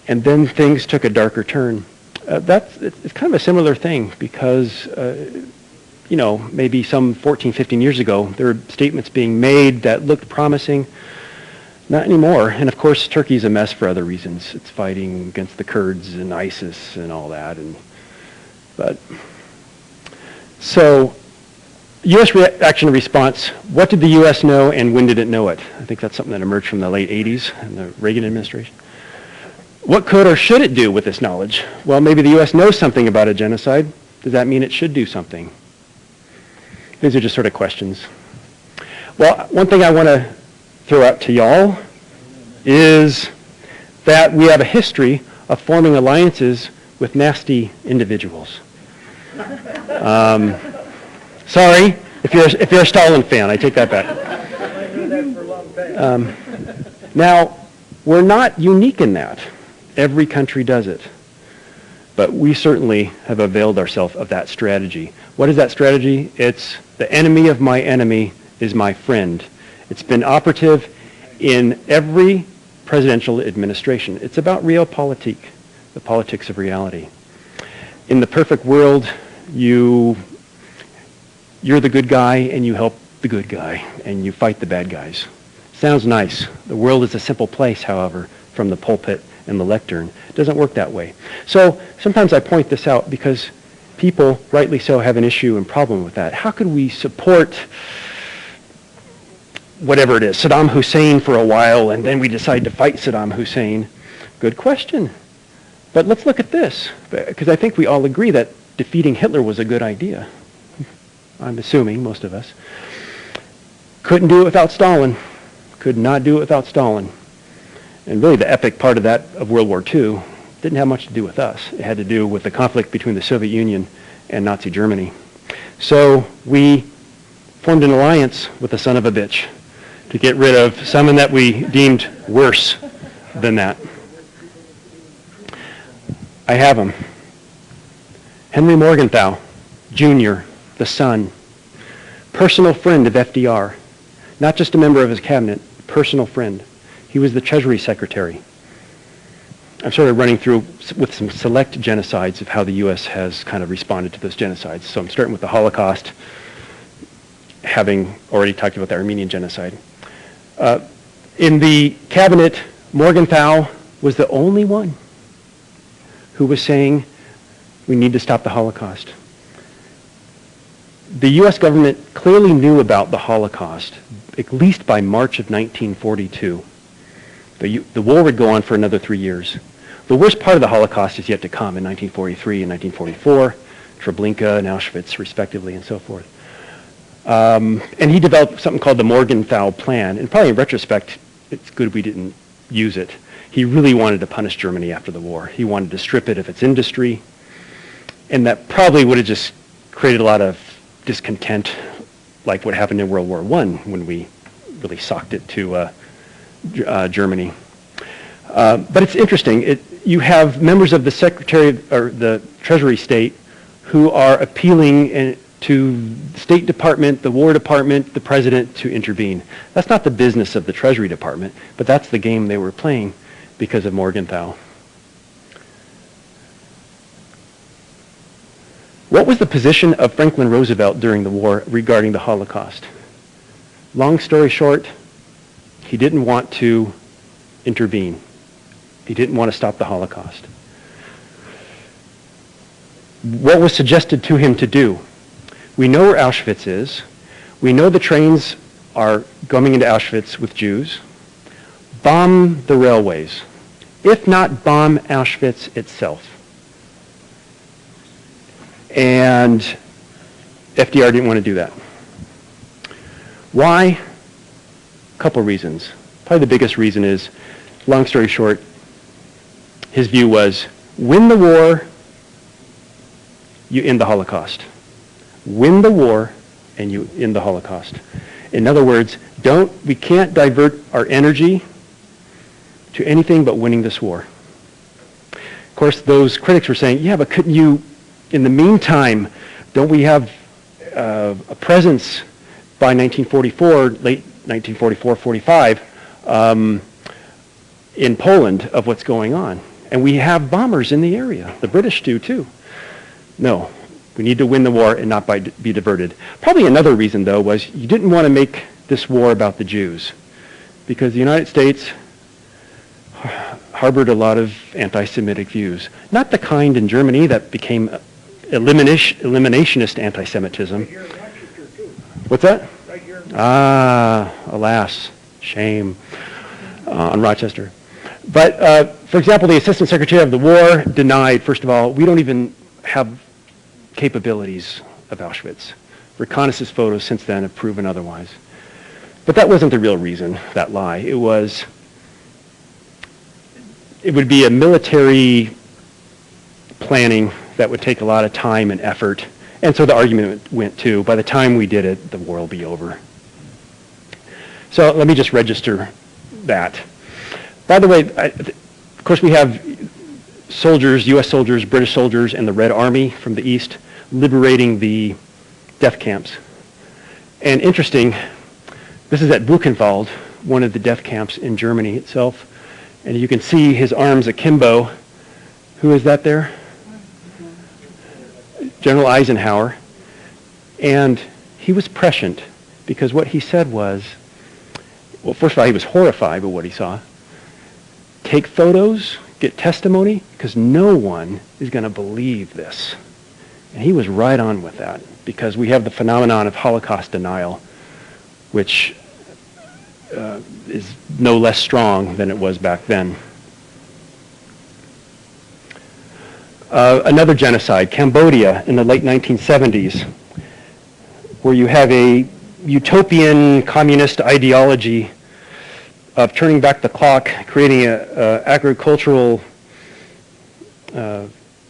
And then things took a darker turn. It's kind of a similar thing because, maybe some 14, 15 years ago, there were statements being made that looked promising. Not anymore. And of course, Turkey's a mess for other reasons. It's fighting against the Kurds and ISIS and all that. So, U.S. reaction and response. What did the U.S. know and when did it know it? I think that's something that emerged from the late 80s and the Reagan administration. What could or should it do with this knowledge? Well, maybe the U.S. knows something about a genocide. Does that mean it should do something? These are just sort of questions. Well, one thing I want to throw out to y'all is that we have a history of forming alliances with nasty individuals. Sorry, if you're a Stalin fan, I take that back. Now, we're not unique in that. Every country does it. But we certainly have availed ourselves of that strategy. What is that strategy? It's the enemy of my enemy is my friend. It's been operative in every presidential administration. It's about realpolitik, the politics of reality. In the perfect world, you're the good guy and you help the good guy and you fight the bad guys. Sounds nice. The world is a simple place, however, from the pulpit and the lectern. It doesn't work that way. So sometimes I point this out because people, rightly so, have an issue and problem with that. How could we support whatever it is, Saddam Hussein for a while, and then we decide to fight Saddam Hussein? Good question. But let's look at this, because I think we all agree that defeating Hitler was a good idea. I'm assuming, most of us. Couldn't do it without Stalin. Could not do it without Stalin. And really the epic part of that, of World War II, didn't have much to do with us. It had to do with the conflict between the Soviet Union and Nazi Germany. So we formed an alliance with the son of a bitch to get rid of someone that we deemed worse than that. I have him. Henry Morgenthau, Jr., the son, personal friend of FDR, not just a member of his cabinet, personal friend. He was the Treasury Secretary. I'm sort of running through with some select genocides of how the U.S. has kind of responded to those genocides. So I'm starting with the Holocaust, having already talked about the Armenian Genocide. In the cabinet, Morgenthau was the only one who was saying we need to stop the Holocaust. The U.S. government clearly knew about the Holocaust, at least by March of 1942. The war would go on for another 3 years. The worst part of the Holocaust is yet to come in 1943 and 1944, Treblinka and Auschwitz, respectively, and so forth. And he developed something called the Morgenthau Plan, and probably in retrospect, it's good we didn't use it. He really wanted to punish Germany after the war. He wanted to strip it of its industry, and that probably would have just created a lot of discontent, like what happened in World War I when we really socked it to Germany. But it's interesting. You have members of the Secretary or the Treasury State who are appealing to the State Department, the War Department, the President to intervene. That's not the business of the Treasury Department, but that's the game they were playing because of Morgenthau. What was the position of Franklin Roosevelt during the war regarding the Holocaust? Long story short, he didn't want to intervene. He didn't want to stop the Holocaust. What was suggested to him to do? We know where Auschwitz is. We know the trains are coming into Auschwitz with Jews. Bomb the railways. If not, bomb Auschwitz itself. And FDR didn't want to do that. Why? A couple reasons. Probably the biggest reason is, long story short, his view was, win the war, you end the Holocaust. Win the war, and you end the Holocaust. In other words, we can't divert our energy to anything but winning this war. Of course, those critics were saying, yeah, but couldn't you, in the meantime, don't we have a presence by 1944, late 1944-45, in Poland of what's going on? And we have bombers in the area. The British do too. No, we need to win the war and not be diverted. Probably another reason, though, was you didn't want to make this war about the Jews, because the United States harbored a lot of anti-Semitic views. Not the kind in Germany that became eliminationist anti-Semitism. Right here in Rochester, too. What's that? Right here. Alas, shame on Rochester. But, for example, the Assistant Secretary of the War denied, first of all, we don't even have capabilities of Auschwitz. Reconnaissance photos since then have proven otherwise. But that wasn't the real reason, that lie. It would be a military planning that would take a lot of time and effort. And so the argument went to, by the time we did it, the war will be over. So let me just register that. By the way, of course we have soldiers, U.S. soldiers, British soldiers, and the Red Army from the East liberating the death camps. And interesting, this is at Buchenwald, one of the death camps in Germany itself. And you can see his arms akimbo. Who is that there? General Eisenhower. And he was prescient, because what he said was, well, first of all, he was horrified by what he saw. Take photos, get testimony, because no one is going to believe this. And he was right on with that, because we have the phenomenon of Holocaust denial, which is no less strong than it was back then. Another genocide, Cambodia in the late 1970s, where you have a utopian communist ideology of turning back the clock, creating a agricultural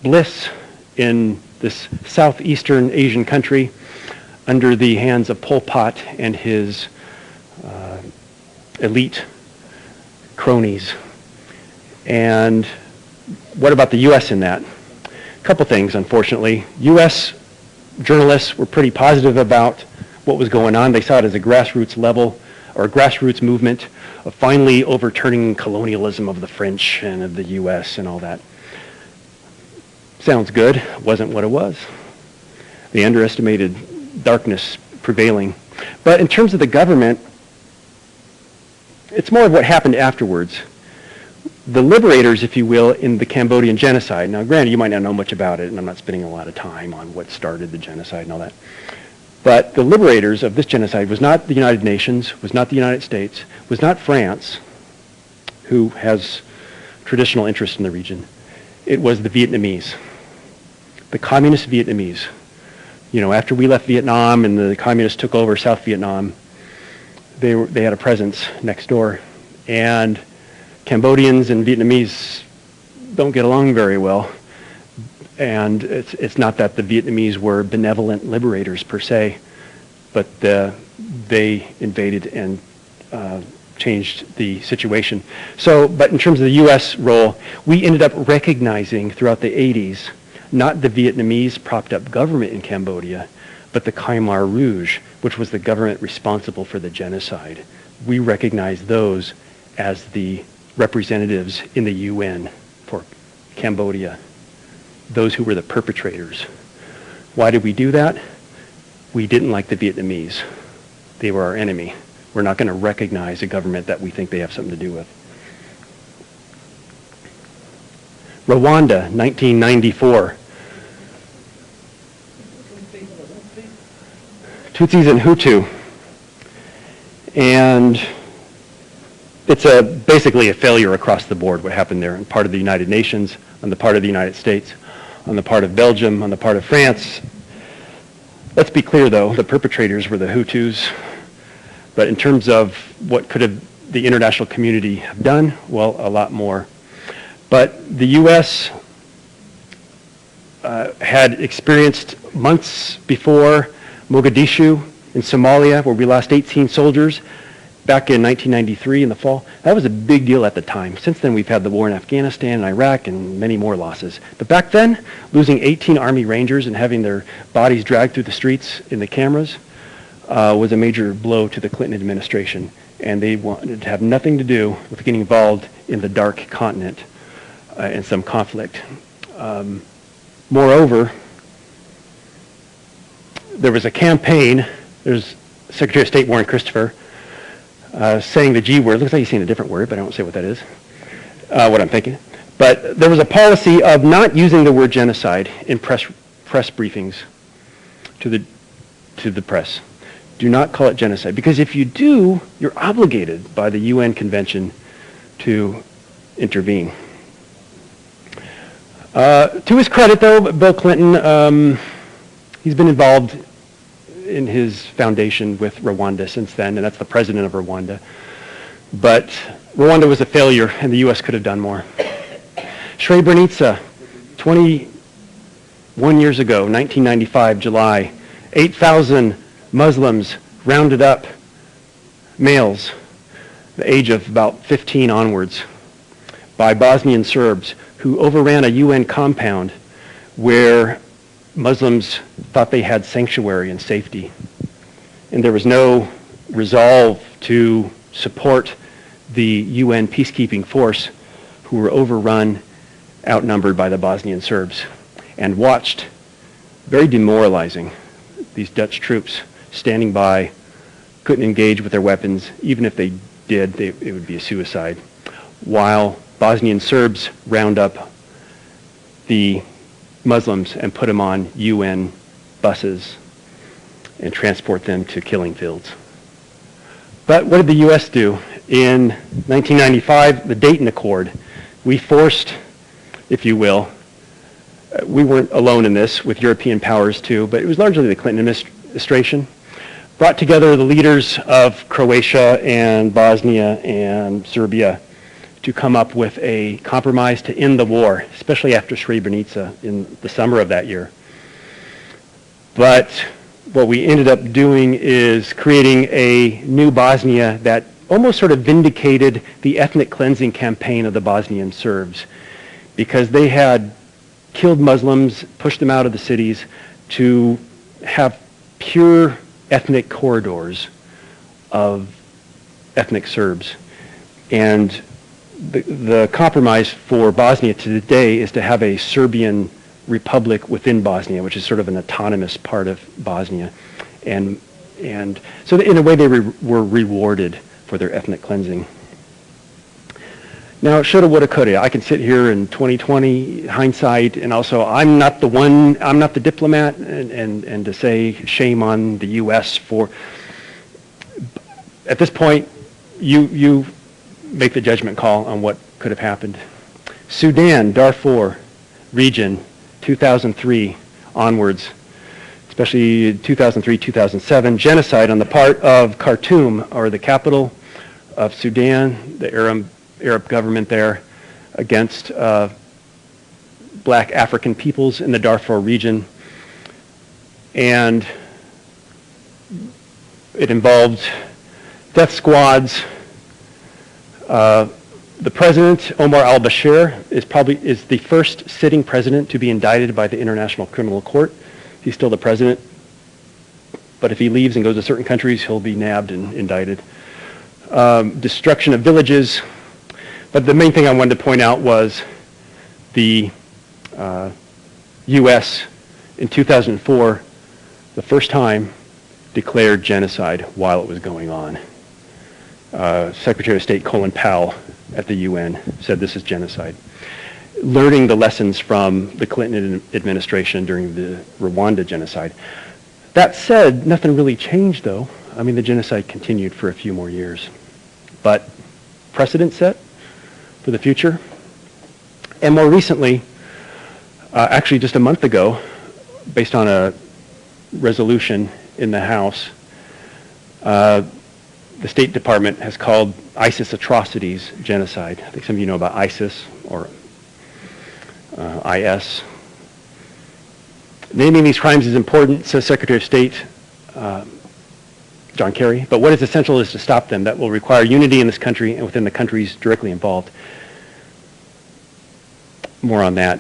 bliss in this southeastern Asian country under the hands of Pol Pot and his elite cronies. And what about the U.S. in that? A couple things, unfortunately. U.S. journalists were pretty positive about what was going on. They saw it as a grassroots level, or a grassroots movement of finally overturning colonialism of the French and of the U.S. and all that. Sounds good. Wasn't what it was. They underestimated darkness prevailing. But in terms of the government, it's more of what happened afterwards. The liberators, if you will, in the Cambodian genocide. Now, granted, you might not know much about it, and I'm not spending a lot of time on what started the genocide and all that. But the liberators of this genocide was not the United Nations, was not the United States, was not France, who has traditional interest in the region. It was the Vietnamese, the communist Vietnamese. You know, after we left Vietnam and the communists took over South Vietnam, they had a presence next door. And Cambodians and Vietnamese don't get along very well. And it's not that the Vietnamese were benevolent liberators per se, but they invaded and changed the situation. So, but in terms of the U.S. role, we ended up recognizing throughout the 80s, not the Vietnamese propped up government in Cambodia, but the Khmer Rouge, which was the government responsible for the genocide. We recognized those as the representatives in the UN for Cambodia, those who were the perpetrators. Why did we do that? We didn't like the Vietnamese. They were our enemy. We're not going to recognize a government that we think they have something to do with. Rwanda, 1994. Tutsis and Hutu. And it's basically a failure across the board what happened there on the part of the United Nations, on the part of the United States, on the part of Belgium, on the part of France. Let's be clear though, the perpetrators were the Hutus. But in terms of what could have the international community have done, well, a lot more. But the U.S. Had experienced months before Mogadishu in Somalia, where we lost 18 soldiers back in 1993 in the fall. That was a big deal at the time. Since then, we've had the war in Afghanistan and Iraq and many more losses. But back then, losing 18 Army Rangers and having their bodies dragged through the streets in the cameras was a major blow to the Clinton administration. And they wanted to have nothing to do with getting involved in the dark continent in some conflict. Moreover, there was a campaign, there's Secretary of State Warren Christopher saying the G word. Looks like he's saying a different word, but I won't say what that is, what I'm thinking. But there was a policy of not using the word genocide in press briefings to the press. Do not call it genocide, because if you do, you're obligated by the UN Convention to intervene. To his credit, though, Bill Clinton, he's been involved in his foundation with Rwanda since then, and that's the president of Rwanda. But Rwanda was a failure, and the U.S. could have done more. Srebrenica, 21 years ago, 1995, July, 8,000 Muslims rounded up, males, the age of about 15 onwards, by Bosnian Serbs who overran a UN compound where Muslims thought they had sanctuary and safety. And there was no resolve to support the UN peacekeeping force who were overrun, outnumbered by the Bosnian Serbs, and watched, very demoralizing, these Dutch troops standing by, couldn't engage with their weapons. Even if they did, it would be a suicide, while Bosnian Serbs round up the Muslims and put them on UN buses and transport them to killing fields. But what did the U.S. do? In 1995, the Dayton Accord, we forced, if you will, we weren't alone in this, with European powers too, but it was largely the Clinton administration. brought together the leaders of Croatia and Bosnia and Serbia to come up with a compromise to end the war, especially after Srebrenica in the summer of that year. But what we ended up doing is creating a new Bosnia that almost sort of vindicated the ethnic cleansing campaign of the Bosnian Serbs, because they had killed Muslims, pushed them out of the cities to have pure ethnic corridors of ethnic Serbs. And the compromise for Bosnia today is to have a Serbian republic within Bosnia, which is sort of an autonomous part of Bosnia. And so in a way they were rewarded for their ethnic cleansing. Now, shoulda, woulda, coulda. I can sit here in 2020 hindsight, and also I'm not the diplomat, and to say shame on the U.S. for. At this point, you make the judgment call on what could have happened. Sudan, Darfur region, 2003 onwards, especially 2003, 2007, genocide on the part of Khartoum, or the capital of Sudan, the Arab government there, against black African peoples in the Darfur region. And it involved death squads. The president, Omar al-Bashir, is the first sitting president to be indicted by the International Criminal Court. He's still the president, but if he leaves and goes to certain countries, he'll be nabbed and indicted. Destruction of villages. But the main thing I wanted to point out was the U.S. in 2004, the first time, declared genocide while it was going on. Secretary of State Colin Powell at the UN said this is genocide. Learning the lessons from the Clinton administration during the Rwanda genocide. That said, nothing really changed though. I mean, the genocide continued for a few more years. But precedent set for the future. And more recently, actually just a month ago, based on a resolution in the House, the State Department has called ISIS atrocities genocide. I think some of you know about ISIS or IS. Naming these crimes is important, says Secretary of State John Kerry, but what is essential is to stop them. That will require unity in this country and within the countries directly involved. More on that.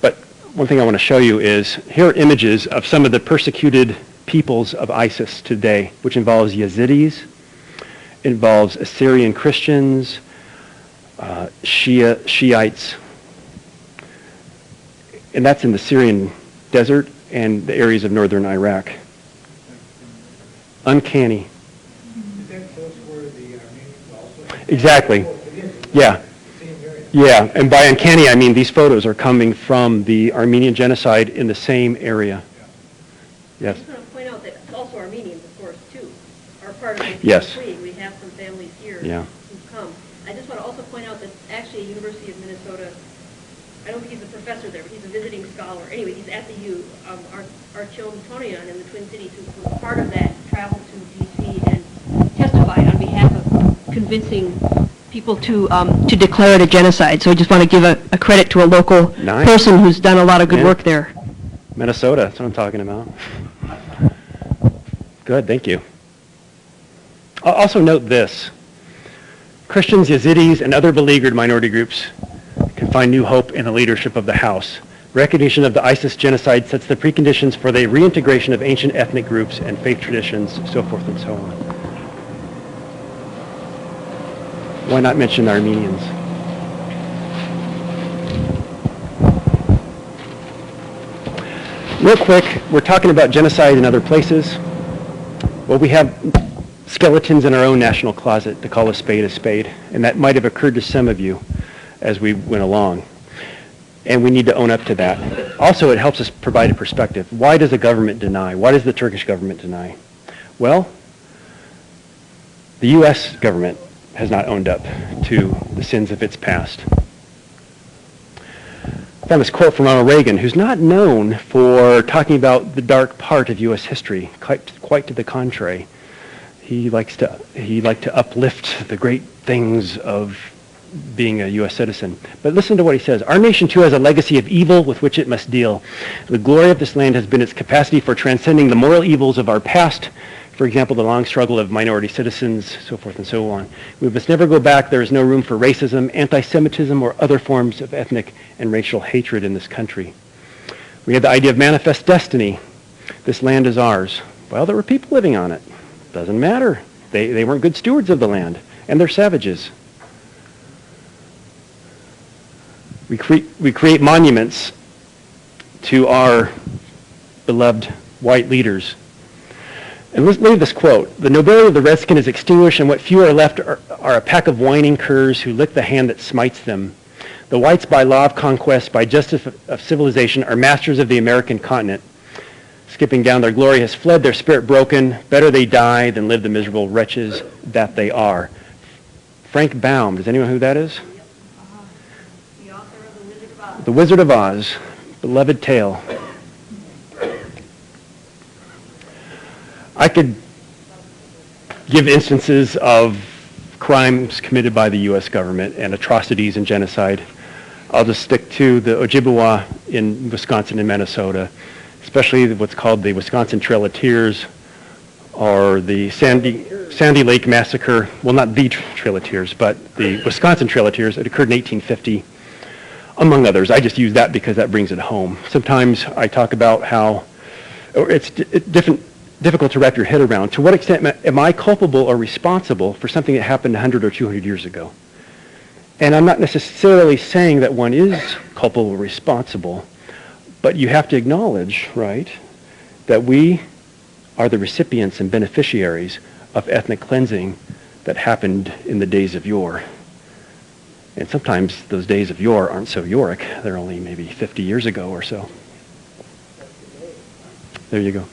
But one thing I want to show you is, here are images of some of the persecuted peoples of ISIS today, which involves Yazidis, involves Assyrian Christians, Shiites, and that's in the Syrian desert and the areas of northern Iraq. Uncanny. Is that close where the Armenians also? Exactly. Yeah. Yeah, and by uncanny I mean these photos are coming from the Armenian Genocide in the same area. Yes. I just want to point out that also Armenians, of course, too, are part of the Yes. fleeing. We have some families here Yeah. who've come. I just want to also point out that actually University of Minnesota, I don't think he's a professor there, but he's a visiting scholar. Anyway, he's at the U. Artyom Tonian in the Twin Cities, who was part of that, traveled to D.C. and testified on behalf of convincing people to declare it a genocide. So I just want to give a credit to a local Nice. person who's done a lot of good Yeah. work there. Minnesota, that's what I'm talking about. Good, thank you. I'll also note this. Christians, Yazidis, and other beleaguered minority groups can find new hope in the leadership of the House. Recognition of the ISIS genocide sets the preconditions for the reintegration of ancient ethnic groups and faith traditions, so forth and so on. Why not mention the Armenians? Real quick, we're talking about genocide in other places. Well, we have skeletons in our own national closet to call a spade, and that might have occurred to some of you as we went along. And we need to own up to that. Also, it helps us provide a perspective. Why does the government deny? Why does the Turkish government deny? Well, the U.S. government has not owned up to the sins of its past. found this quote from Ronald Reagan, who's not known for talking about the dark part of U.S. history, quite to the contrary. He liked to uplift the great things of being a U.S. citizen. But listen to what he says. Our nation, too, has a legacy of evil with which it must deal. The glory of this land has been its capacity for transcending the moral evils of our past. For example, the long struggle of minority citizens, so forth and so on. We must never go back. There is no room for racism, anti-Semitism, or other forms of ethnic and racial hatred in this country. We had the idea of manifest destiny. This land is ours. Well, there were people living on it. Doesn't matter. They weren't good stewards of the land, and they're savages. We create monuments to our beloved white leaders. And let's leave this quote. The nobility of the redskin is extinguished, and what few are left are a pack of whining curs who lick the hand that smites them. The whites, by law of conquest, by justice of civilization, are masters of the American continent. Skipping down, their glory has fled, their spirit broken. Better they die than live the miserable wretches that they are. Frank Baum, does anyone know who that is? The author of The Wizard of Oz. The Wizard of Oz, beloved tale. I could give instances of crimes committed by the U.S. government and atrocities and genocide. I'll just stick to the Ojibwa in Wisconsin and Minnesota, especially what's called the Wisconsin Trail of Tears or the Sandy Lake Massacre. Well, not the Trail of Tears, but the Wisconsin Trail of Tears. It occurred in 1850, among others. I just use that because that brings it home. Sometimes I talk about how it's difficult to wrap your head around. To what extent am I culpable or responsible for something that happened 100 or 200 years ago? And I'm not necessarily saying that one is culpable or responsible, but you have to acknowledge, right, that we are the recipients and beneficiaries of ethnic cleansing that happened in the days of yore. And sometimes those days of yore aren't so yorick. They're only maybe 50 years ago or so. There you go.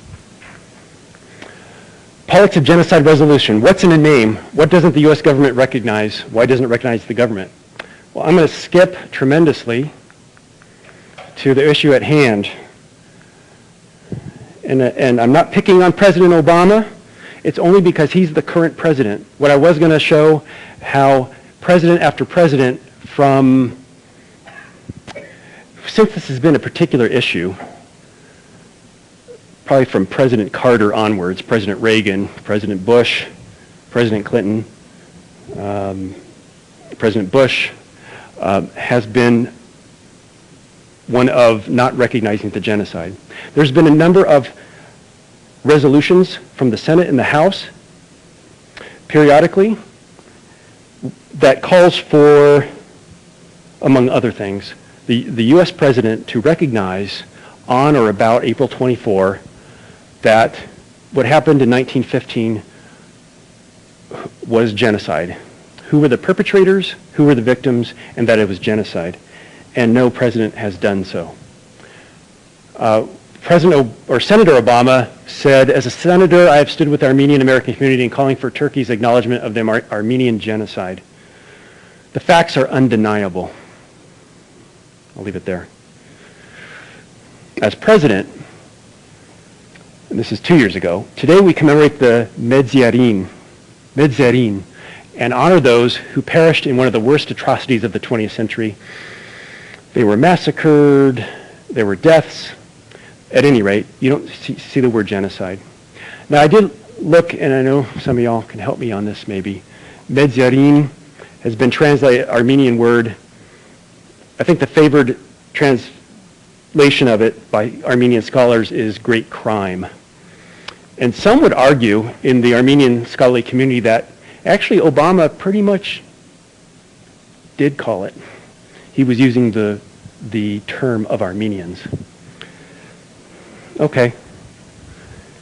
Politics of genocide resolution. What's in a name? What doesn't the U.S. government recognize? Why doesn't it recognize the government? Well, I'm going to skip tremendously to the issue at hand. And I'm not picking on President Obama. It's only because he's the current president. What I was going to show how president after president since this has been a particular issue, probably from President Carter onwards, President Reagan, President Bush, President Clinton, President Bush, has been one of not recognizing the genocide. There's been a number of resolutions from the Senate and the House periodically that calls for, among other things, the U.S. president to recognize on or about April 24 that what happened in 1915 was genocide. Who were the perpetrators, who were the victims, and that it was genocide. And no president has done so. Senator Obama said, as a senator, I have stood with the Armenian American community in calling for Turkey's acknowledgement of the Armenian Genocide. The facts are undeniable. I'll leave it there. As president, and this is 2 years ago, today we commemorate the Medzerin, and honor those who perished in one of the worst atrocities of the 20th century. They were massacred, there were deaths. At any rate, you don't see the word genocide. Now I did look, and I know some of y'all can help me on this maybe. Medzerin has been translated, Armenian word. I think the favored translation of it by Armenian scholars is great crime. And some would argue in the Armenian scholarly community that actually Obama pretty much did call it. He was using the term of Armenians. Okay.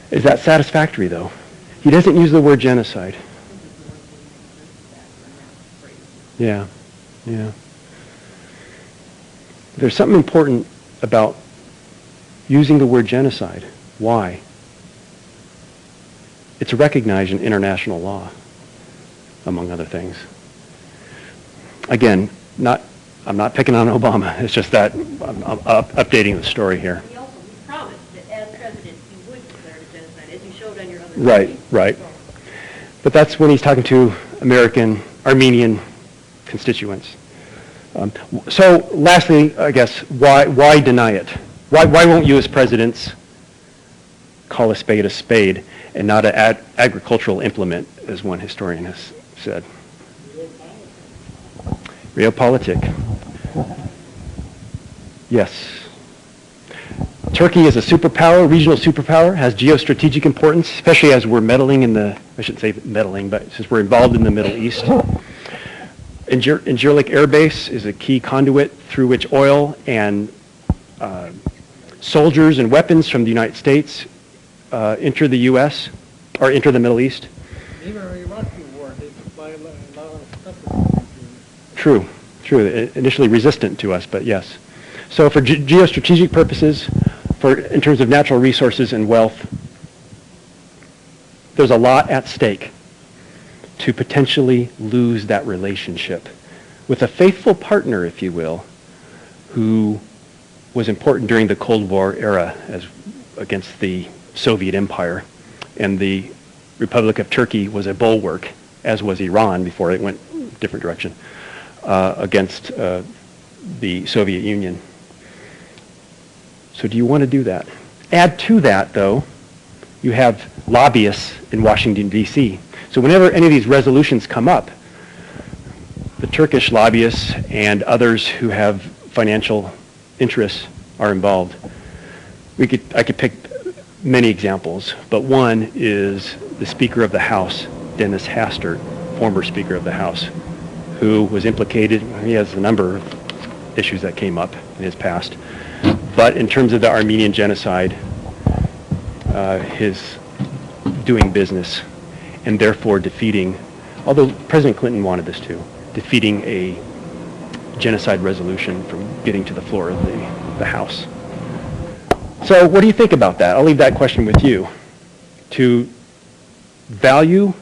Is that satisfactory though? He doesn't use the word genocide. Yeah. There's something important about using the word genocide. Why? It's recognized in international law, among other things. Again, not I'm not picking on Obama. It's just that I'm updating the story here. He promised that as president, he would declare it a genocide, as you showed on your other Right, slide. right. But that's when he's talking to Armenian constituents. So lastly, I guess, why deny it? Why won't you as presidents call a spade and not an agricultural implement, as one historian has said? Realpolitik. Yes. Turkey is a superpower, regional superpower, has geostrategic importance, especially as we're meddling in the, I shouldn't say meddling, but since we're involved in the Middle East. Incirlik Air Base is a key conduit through which oil and soldiers and weapons from the United States enter the U.S. or enter the Middle East. Even the Iraqi war, they supply a lot of stuff. True. Initially resistant to us, but yes. So for geostrategic purposes, in terms of natural resources and wealth, there's a lot at stake to potentially lose that relationship with a faithful partner, if you will, who was important during the Cold War era as against the Soviet Empire. And the Republic of Turkey was a bulwark, as was Iran before it went a different direction, against the Soviet Union. So do you want to do that? Add to that, though, you have lobbyists in Washington, D.C. So whenever any of these resolutions come up, the Turkish lobbyists and others who have financial interests are involved. I could pick many examples, but one is the Speaker of the House, Dennis Hastert, former Speaker of the House, who was implicated. He has a number of issues that came up in his past. But in terms of the Armenian Genocide, his doing business and therefore defeating, although President Clinton wanted this too, defeating a genocide resolution from getting to the floor of the House. So what do you think about that? I'll leave that question with you. To value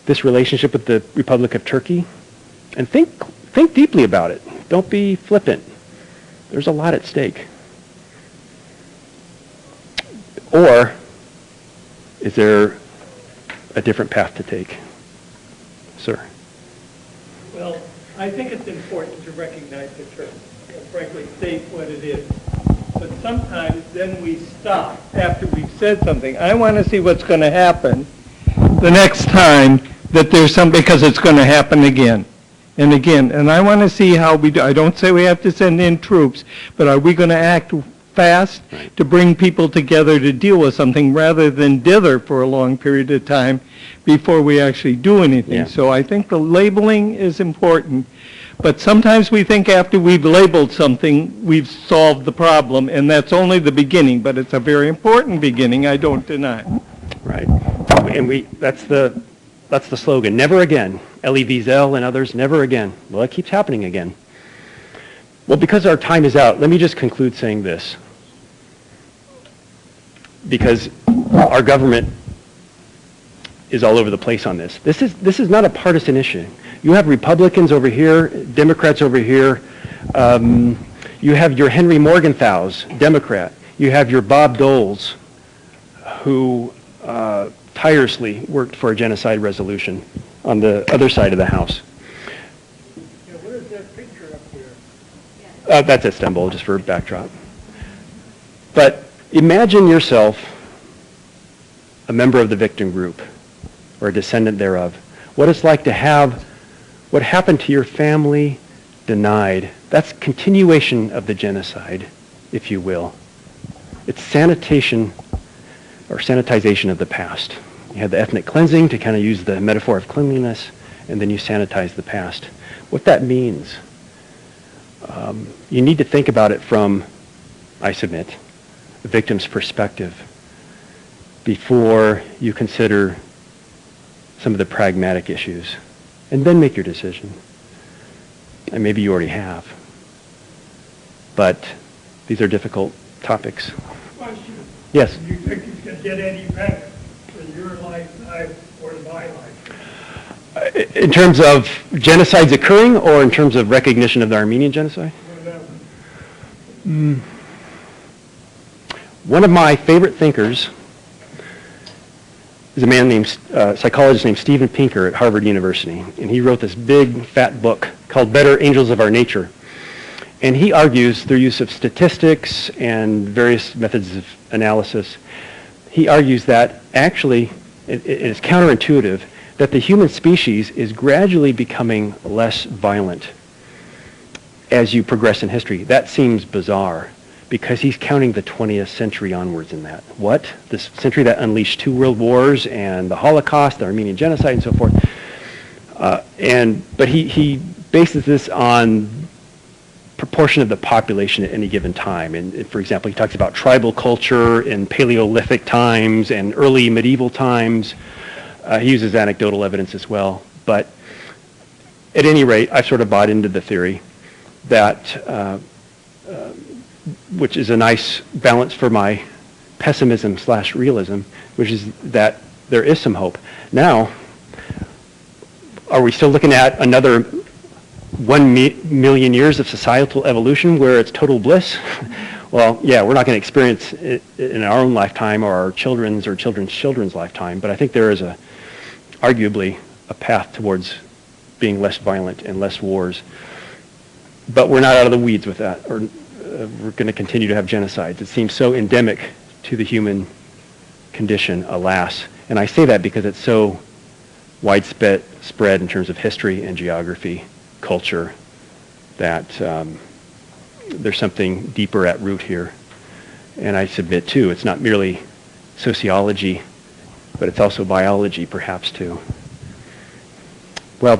this relationship with the Republic of Turkey and think deeply about it. Don't be flippant. There's a lot at stake. Or is there a different path to take? Sir. Well, I think it's important to recognize the truth and frankly state what it is. But sometimes then we stop after we've said something. I want to see what's going to happen the next time that there's something, because it's going to happen again and again. And I want to see how we do. I don't say we have to send in troops, but are we going to act fast to bring people together to deal with something rather than dither for a long period of time before we actually do anything? Yeah. So I think the labeling is important. But sometimes we think after we've labeled something, we've solved the problem, and that's only the beginning, but it's a very important beginning, I don't deny. Right. And that's the slogan, never again. Elie Wiesel and others, never again. Well, it keeps happening again. Well, because our time is out, let me just conclude saying this. Because our government is all over the place on this. This is not a partisan issue. You have Republicans over here, Democrats over here. You have your Henry Morgenthau's, Democrat. You have your Bob Doles, who tirelessly worked for a genocide resolution on the other side of the House. Yeah, what is that picture up there? That's Istanbul, just for backdrop. But imagine yourself a member of the victim group or a descendant thereof. What it's like to have what happened to your family denied. That's continuation of the genocide, if you will. It's sanitation or sanitization of the past. You had the ethnic cleansing to kind of use the metaphor of cleanliness, and then you sanitize the past. What that means, you need to think about it from, I submit, the victim's perspective before you consider some of the pragmatic issues, and then make your decision. And maybe you already have. But these are difficult topics. Question. Yes? Do you think it's going to get any better in your lifetime or in my lifetime? In terms of genocides occurring or in terms of recognition of the Armenian genocide? One of my favorite thinkers is a man named, psychologist named Steven Pinker at Harvard University. And he wrote this big, fat book called Better Angels of Our Nature. And he argues through use of statistics and various methods of analysis, he argues that actually it is counterintuitive that the human species is gradually becoming less violent as you progress in history. That seems bizarre because he's counting the 20th century onwards in that. What? This century that unleashed 2 world wars and the Holocaust, the Armenian Genocide, and so forth. But he bases this on proportion of the population at any given time. And for example, he talks about tribal culture in Paleolithic times and early medieval times. He uses anecdotal evidence as well. But at any rate, I've sort of bought into the theory that, which is a nice balance for my pessimism/realism, which is that there is some hope. Now, are we still looking at another 1 million years of societal evolution where it's total bliss? Well, yeah, we're not going to experience it in our own lifetime or our children's or children's children's lifetime, but I think there is arguably a path towards being less violent and less wars. But we're not out of the weeds with that, or we're going to continue to have genocides. It seems so endemic to the human condition, alas. And I say that because it's so widespread in terms of history and geography, culture, that there's something deeper at root here. And I submit, too, it's not merely sociology, but it's also biology, perhaps, too. Well,